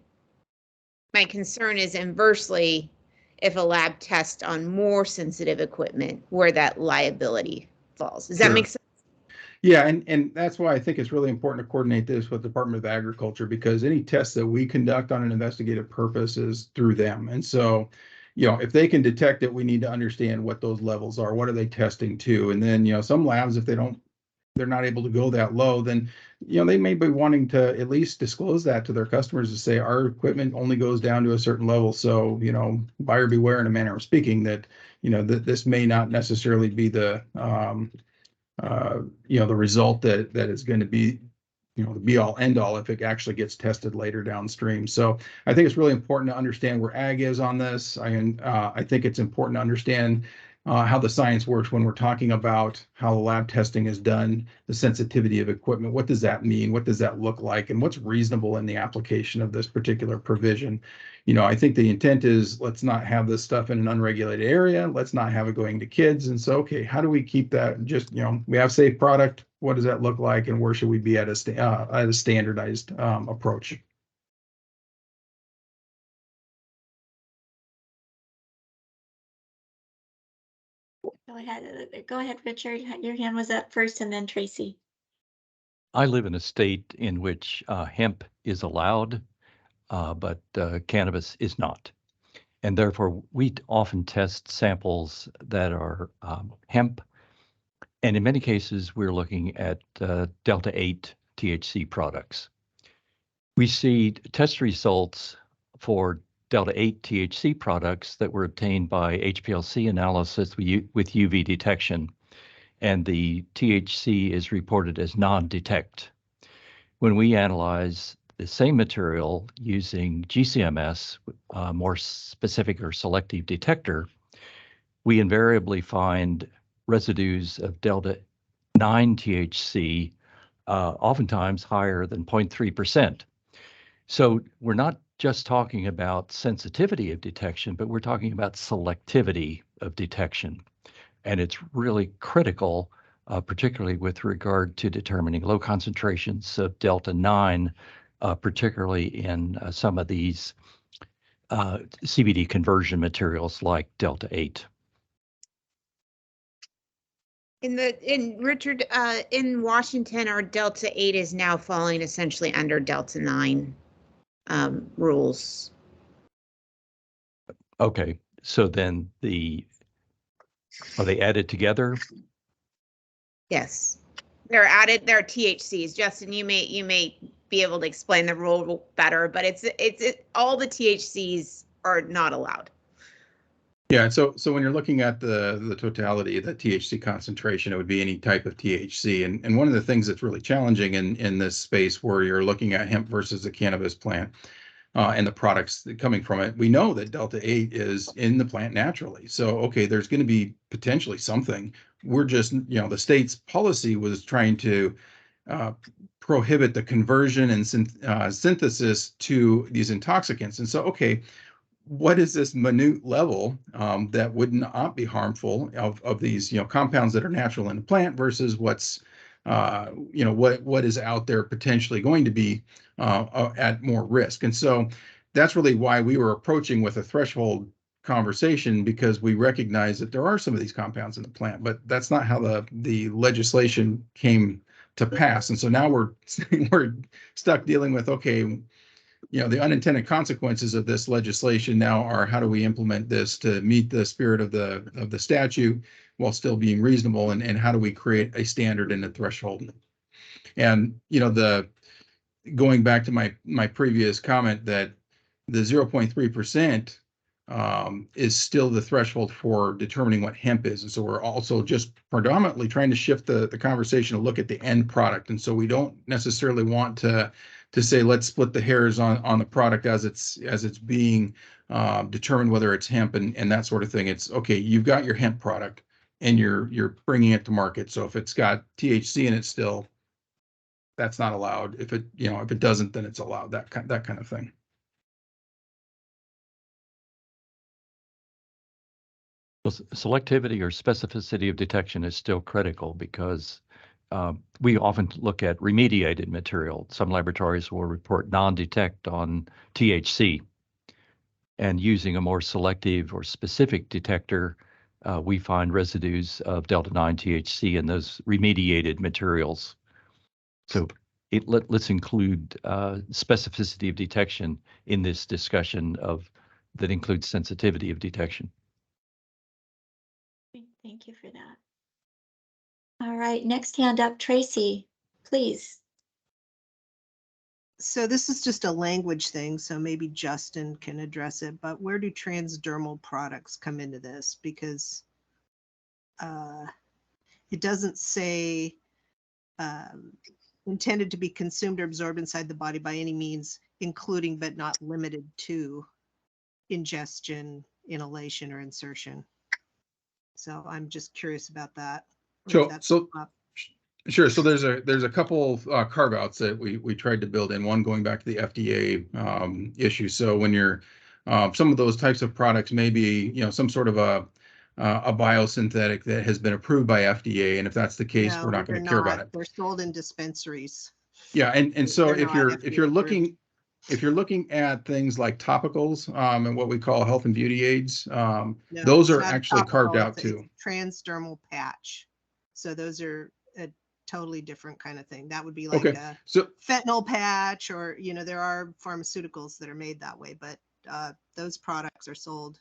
concern is inversely, if a lab tests on more sensitive equipment, where that liability falls. Does that make sense? Yeah, and that's why I think it's really important to coordinate this with the Department of Agriculture, because any tests that we conduct on an investigative purpose is through them. And so, if they can detect it, we need to understand what those levels are. What are they testing to? And then, some labs, if they're not able to go that low, then, they may be wanting to at least disclose that to their customers to say our equipment only goes down to a certain level. So, buyer beware, in a manner of speaking, that, that this may not necessarily be the the result that is going to be, the be all end all if it actually gets tested later downstream. So I think it's really important to understand where ag is on this. I think it's important to understand how the science works when we're talking about how the lab testing is done, the sensitivity of equipment. What does that mean? What does that look like? And what's reasonable in the application of this particular provision? I think the intent is, let's not have this stuff in an unregulated area. Let's not have it going to kids. And so, okay, how do we keep that just, we have safe product. What does that look like? And where should we be at a standardized approach? Go ahead, Richard. Your hand was up first, and then Tracy. I live in a state in which hemp is allowed, but cannabis is not. And therefore, we often test samples that are hemp. And in many cases, we're looking at Delta 8 THC products. We see test results for Delta 8 THC products that were obtained by HPLC analysis with UV detection, and the THC is reported as non-detect. When we analyze the same material using GCMS, more specific or selective detector, we invariably find residues of Delta 9 THC, oftentimes higher than 0.3%. So we're not just talking about sensitivity of detection, but we're talking about selectivity of detection. And it's really critical, particularly with regard to determining low concentrations of Delta 9, particularly in some of these CBD conversion materials like Delta 8. In Richard, in Washington, our Delta 8 is now falling essentially under Delta 9 rules. Okay, so then are they added together? Yes, they're added. They're THCs. Justin, you may be able to explain the rule better, but it's all the THCs are not allowed. Yeah, so when you're looking at the totality, the THC concentration, it would be any type of THC. And one of the things that's really challenging in this space where you're looking at hemp versus a cannabis plant and the products coming from it, we know that Delta 8 is in the plant naturally. So, okay, there's going to be potentially something. We're just, the state's policy was trying to prohibit the conversion and synthesis to these intoxicants. And so, okay, what is this minute level that would not be harmful of these compounds that are natural in the plant versus what's what is out there potentially going to be at more risk. And so that's really why we were approaching with a threshold conversation, because we recognize that there are some of these compounds in the plant, but that's not how the legislation came to pass. And so now we're stuck dealing with, okay, the unintended consequences of this legislation now are, how do we implement this to meet the spirit of the statute while still being reasonable, and how do we create a standard and a threshold? And going back to my previous comment that the 0.3% is still the threshold for determining what hemp is. And so we're also just predominantly trying to shift the conversation to look at the end product. And so we don't necessarily want to say, let's split the hairs on the product as it's being determined whether it's hemp and that sort of thing. It's okay, you've got your hemp product and you're bringing it to market. So if it's got THC in it still, that's not allowed. If it doesn't, then it's allowed, that kind of thing. Well, selectivity or specificity of detection is still critical because we often look at remediated material. Some laboratories will report non-detect on THC. And using a more selective or specific detector, we find residues of delta-9 THC in those remediated materials. So let's include specificity of detection in this discussion that includes sensitivity of detection. Thank you for that. All right, next hand up, Tracy, please. So this is just a language thing, so maybe Justin can address it, but where do transdermal products come into this? Because it doesn't say intended to be consumed or absorbed inside the body by any means, including but not limited to ingestion, inhalation, or insertion. So I'm just curious about that. Sure. So there's a couple carve outs that we tried to build in, one going back to the FDA issue. So when you're some of those types of products may be some sort of a biosynthetic that has been approved by FDA, and if that's the case, we're not going to care about it. They're sold in dispensaries. Yeah, and so if you're looking at things like topicals and what we call health and beauty aids, those are actually carved out too. Transdermal patch. So those are a totally different kind of thing. That would be like a fentanyl patch, or there are pharmaceuticals that are made that way, but those products are sold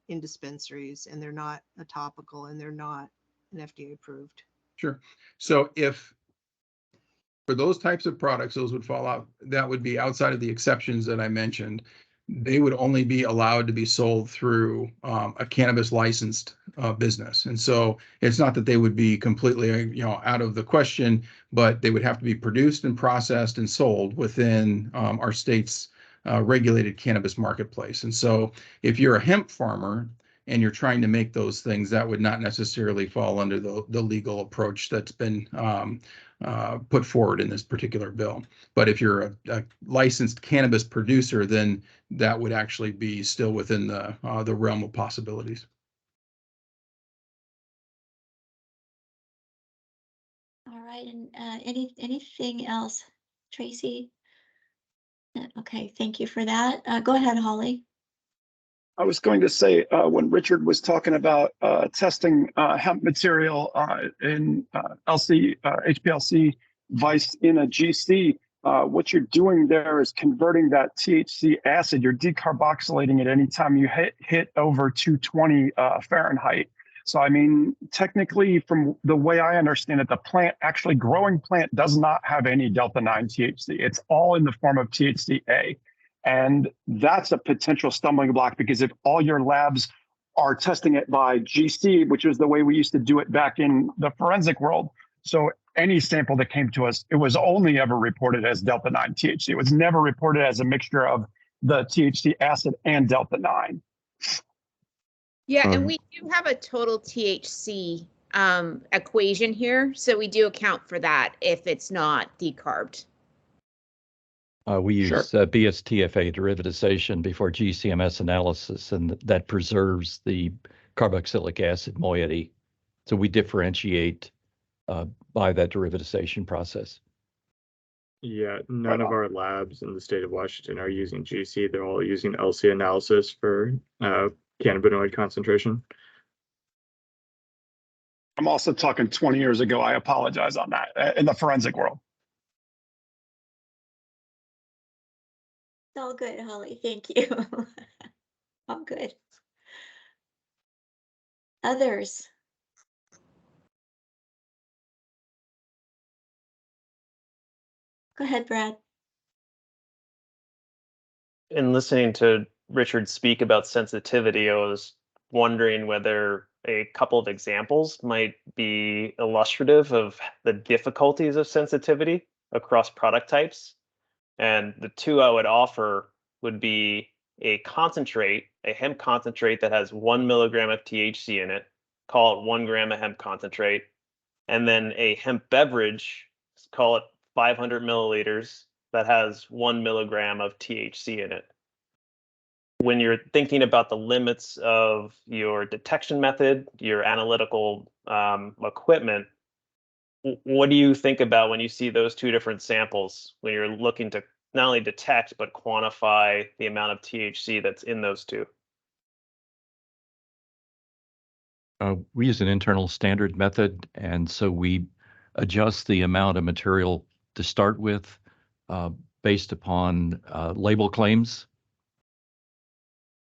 in dispensaries, and they're not a topical, and they're not an FDA approved. Sure. So if for those types of products, those would fall out. That would be outside of the exceptions that I mentioned. They would only be allowed to be sold through a cannabis licensed business. And so it's not that they would be completely, out of the question, but they would have to be produced and processed and sold within our state's regulated cannabis marketplace. And so if you're a hemp farmer and you're trying to make those things, that would not necessarily fall under the legal approach that's been put forward in this particular bill. But if you're a licensed cannabis producer, then that would actually be still within the realm of possibilities. All right, and anything else, Tracy? Okay, thank you for that. Go ahead, Holly. I was going to say, when Richard was talking about testing hemp material in HPLC vice in a GC, what you're doing there is converting that THC acid. You're decarboxylating it anytime you hit over 220 Fahrenheit. So, I mean, technically, from the way I understand it, the plant, actually growing plant, does not have any Delta-9 THC. It's all in the form of THCA. And that's a potential stumbling block, because if all your labs are testing it by GC, which is the way we used to do it back in the forensic world, so any sample that came to us, it was only ever reported as Delta-9 THC. It was never reported as a mixture of the THC acid and Delta-9. Yeah, and we do have a total THC equation here, so we do account for that if it's not decarbed. We use BSTFA derivatization before GCMS analysis, and that preserves the carboxylic acid moiety. So we differentiate by that derivatization process. Yeah, none of our labs in the state of Washington are using GC. They're all using LC analysis for cannabinoid concentration. I'm also talking 20 years ago. I apologize on that, in the forensic world. It's all good, Holly. Thank you. All good. Others? Go ahead, Brad. In listening to Richard speak about sensitivity, I was wondering whether a couple of examples might be illustrative of the difficulties of sensitivity across product types. And the two I would offer would be a concentrate, a hemp concentrate that has 1 milligram of THC in it, call it 1 gram of hemp concentrate, and then a hemp beverage, call it 500 milliliters, that has 1 milligram of THC in it. When you're thinking about the limits of your detection method, your analytical equipment, what do you think about when you see those two different samples, when you're looking to not only detect, but quantify the amount of THC that's in those two? We use an internal standard method, and so we adjust the amount of material to start with based upon label claims,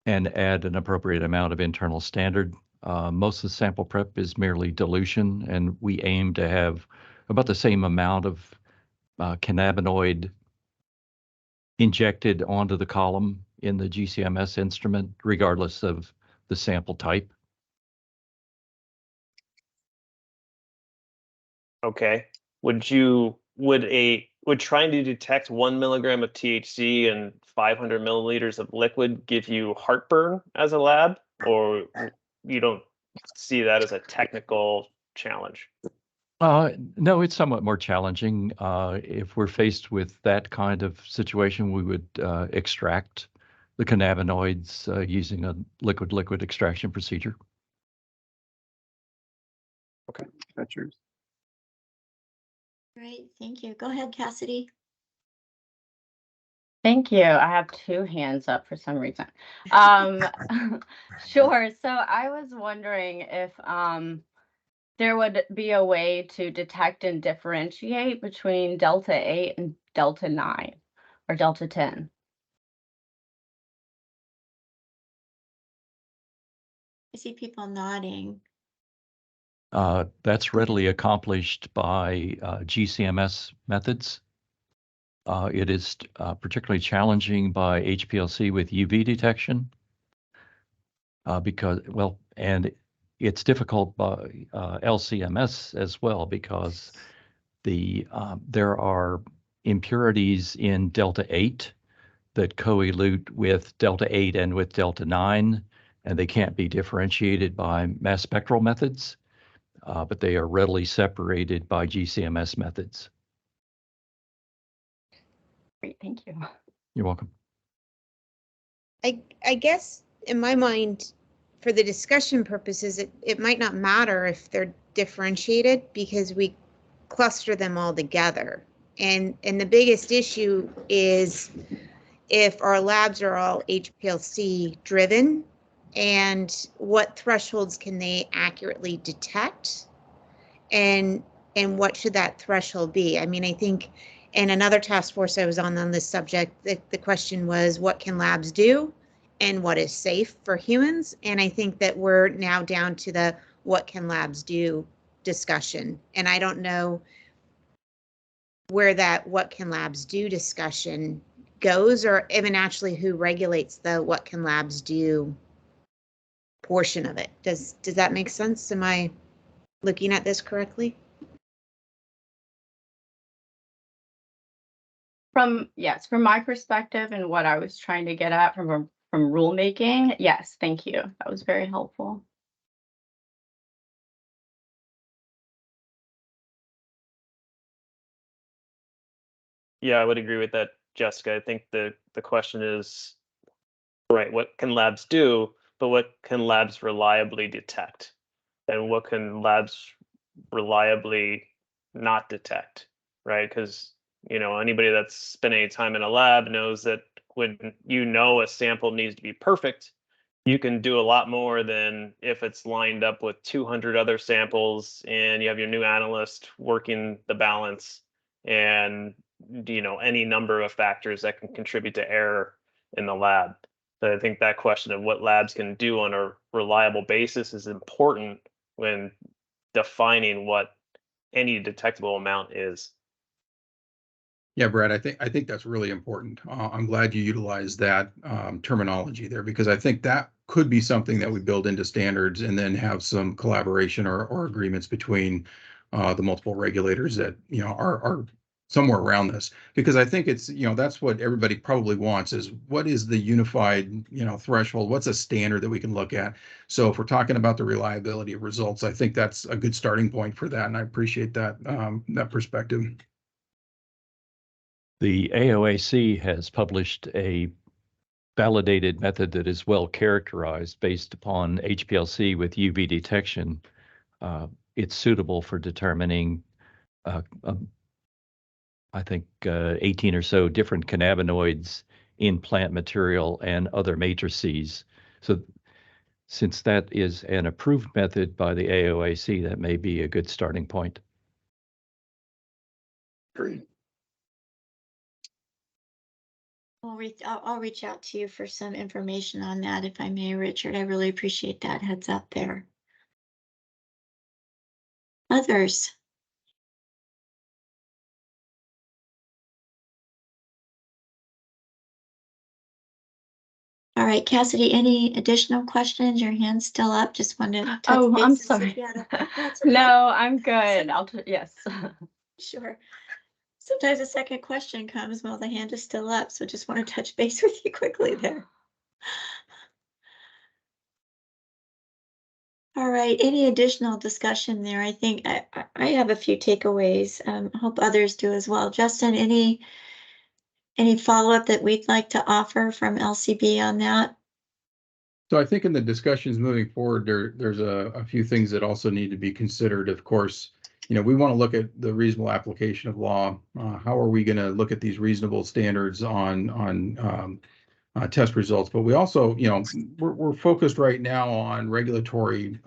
and add an appropriate amount of internal standard. Most of the sample prep is merely dilution, and we aim to have about the same amount of cannabinoid injected onto the column in the GCMS instrument, regardless of the sample type. Okay. Would trying to detect 1 milligram of THC and 500 milliliters of liquid give you heartburn as a lab, or you don't see that as a technical challenge? No, it's somewhat more challenging. If we're faced with that kind of situation, we would extract the cannabinoids using a liquid-liquid extraction procedure. Okay, that's yours. Great, thank you. Go ahead, Cassidy. Thank you. I have two hands up for some reason. Sure. So I was wondering if there would be a way to detect and differentiate between Delta 8 and Delta 9 or Delta 10. I see people nodding. That's readily accomplished by GCMS methods. It is particularly challenging by HPLC with UV detection because, well, and it's difficult by LCMS as well, because there are impurities in Delta 8 that co-elute with Delta 8 and with Delta 9, and they can't be differentiated by mass spectral methods, but they are readily separated by GCMS methods. Great, thank you. You're welcome. I guess in my mind, for the discussion purposes, it might not matter if they're differentiated, because we cluster them all together. And the biggest issue is if our labs are all HPLC driven, and what thresholds can they accurately detect, and what should that threshold be? I mean, I think in another task force I was on this subject, the question was, what can labs do and what is safe for humans? And I think that we're now down to the what can labs do discussion. And I don't know where that what can labs do discussion goes, or even actually who regulates the what can labs do portion of it. Does that make sense? Am I looking at this correctly? Yes, from my perspective and what I was trying to get at from rulemaking, yes, thank you. That was very helpful. Yeah, I would agree with that, Jessica. I think the question is, right, what can labs do, but what can labs reliably detect? And what can labs reliably not detect, right? Because, anybody that's spent any time in a lab knows that when a sample needs to be perfect, you can do a lot more than if it's lined up with 200 other samples and you have your new analyst working the balance and, any number of factors that can contribute to error in the lab. So I think that question of what labs can do on a reliable basis is important when defining what any detectable amount is. Yeah, Brad, I think that's really important. I'm glad you utilized that terminology there, because I think that could be something that we build into standards and then have some collaboration or agreements between the multiple regulators that are somewhere around this. Because I think it's that's what everybody probably wants, is what is the unified threshold? What's a standard that we can look at? So if we're talking about the reliability of results, I think that's a good starting point for that, and I appreciate that that perspective. The AOAC has published a validated method that is well characterized based upon HPLC with UV detection. It's suitable for determining, I think, 18 or so different cannabinoids in plant material and other matrices. So since that is an approved method by the AOAC, that may be a good starting point. Great. I'll reach out to you for some information on that, if I may, Richard. I really appreciate that heads up there. Others? All right, Cassidy, any additional questions? Your hand's still up. Just wanted to touch base. I'm sorry. No, I'm good. Yes. Sure. Sometimes a second question comes while the hand is still up, so just want to touch base with you quickly there. All right, any additional discussion there? I think I have a few takeaways. I hope others do as well. Justin, any follow-up that we'd like to offer from LCB on that? So I think in the discussions moving forward, there's a few things that also need to be considered. Of course, we want to look at the reasonable application of law. How are we going to look at these reasonable standards on test results? But we also, we're focused right now on regulatory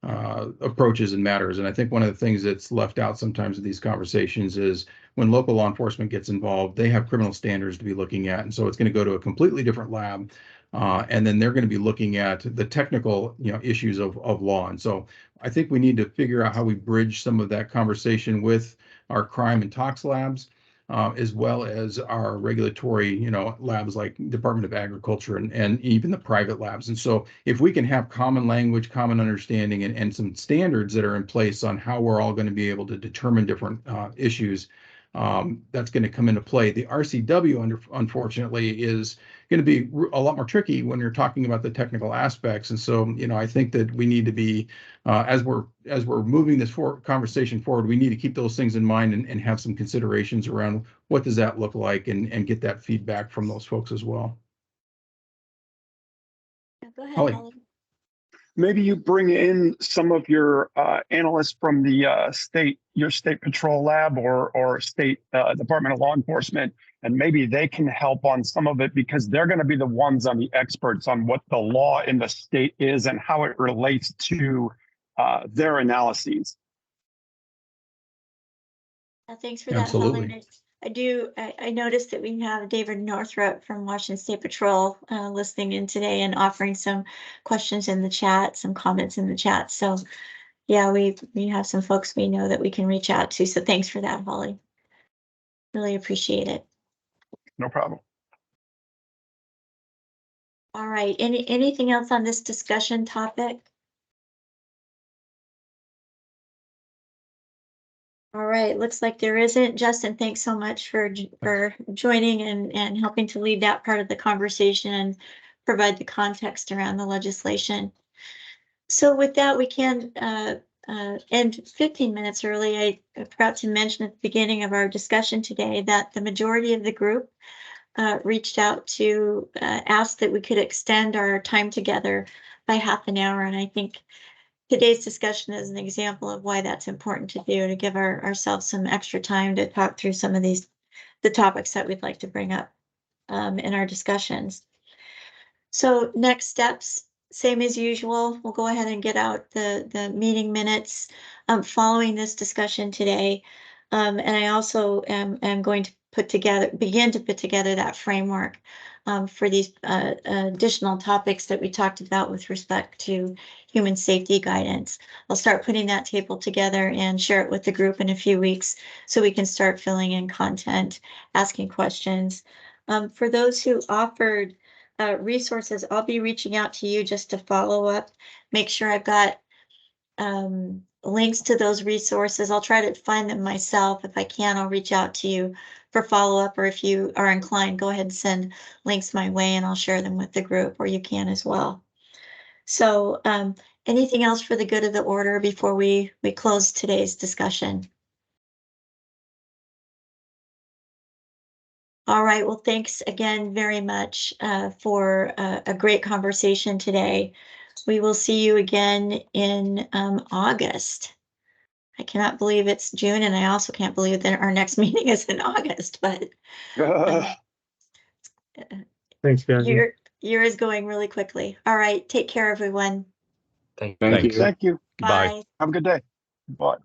approaches and matters. And I think one of the things that's left out sometimes in these conversations is when local law enforcement gets involved, they have criminal standards to be looking at. And so it's going to go to a completely different lab. And then they're going to be looking at the technical, issues of law. And so I think we need to figure out how we bridge some of that conversation with our crime and tox labs, as well as our regulatory, labs like Department of Agriculture and even the private labs. And so if we can have common language, common understanding, and some standards that are in place on how we're all going to be able to determine different issues, that's going to come into play. The RCW, unfortunately, is going to be a lot more tricky when you're talking about the technical aspects. And so, I think that we need to be, as we're moving this conversation forward, we need to keep those things in mind and have some considerations around what does that look like, and get that feedback from those folks as well. Yeah, go ahead, Holly. Maybe you bring in some of your analysts from the state your state patrol lab or state Department of Law Enforcement, and maybe they can help on some of it because they're going to be the ones on the experts on what the law in the state is and how it relates to their analyses. Thanks for that, Absolutely. Holly. I noticed that we have David Northrup from Washington State Patrol listening in today and offering some questions in the chat, some comments in the chat. So yeah, we have some folks we know that we can reach out to. So thanks for that, Holly. Really appreciate it. No problem. All right, anything else on this discussion topic? All right, looks like there isn't. Justin, thanks so much for joining and helping to lead that part of the conversation and provide the context around the legislation. So with that, we can end 15 minutes early. I forgot to mention at the beginning of our discussion today that the majority of the group reached out to ask that we could extend our time together by half an hour. And I think today's discussion is an example of why that's important to do, to give ourselves some extra time to talk through some of the topics that we'd like to bring up in our discussions. So next steps, same as usual, we'll go ahead and get out the meeting minutes following this discussion today. And I also am going to begin to put together that framework for these additional topics that we talked about with respect to human safety guidance. I'll start putting that table together and share it with the group in a few weeks so we can start filling in content, asking questions. For those who offered resources, I'll be reaching out to you just to follow up, make sure I've got links to those resources. I'll try to find them myself. If I can, I'll reach out to you for follow-up, or if you are inclined, go ahead and send links my way and I'll share them with the group, or you can as well. So anything else for the good of the order before we close today's discussion? All right, well, thanks again very much for a great conversation today. We will see you again in August. I cannot believe it's June, and I also can't believe that our next meeting is in August, but Thanks, Kathy. year is going really quickly. All right, take care, everyone. Thank Thank you. you. Thank you. Goodbye. Bye. Have a good day. Bye.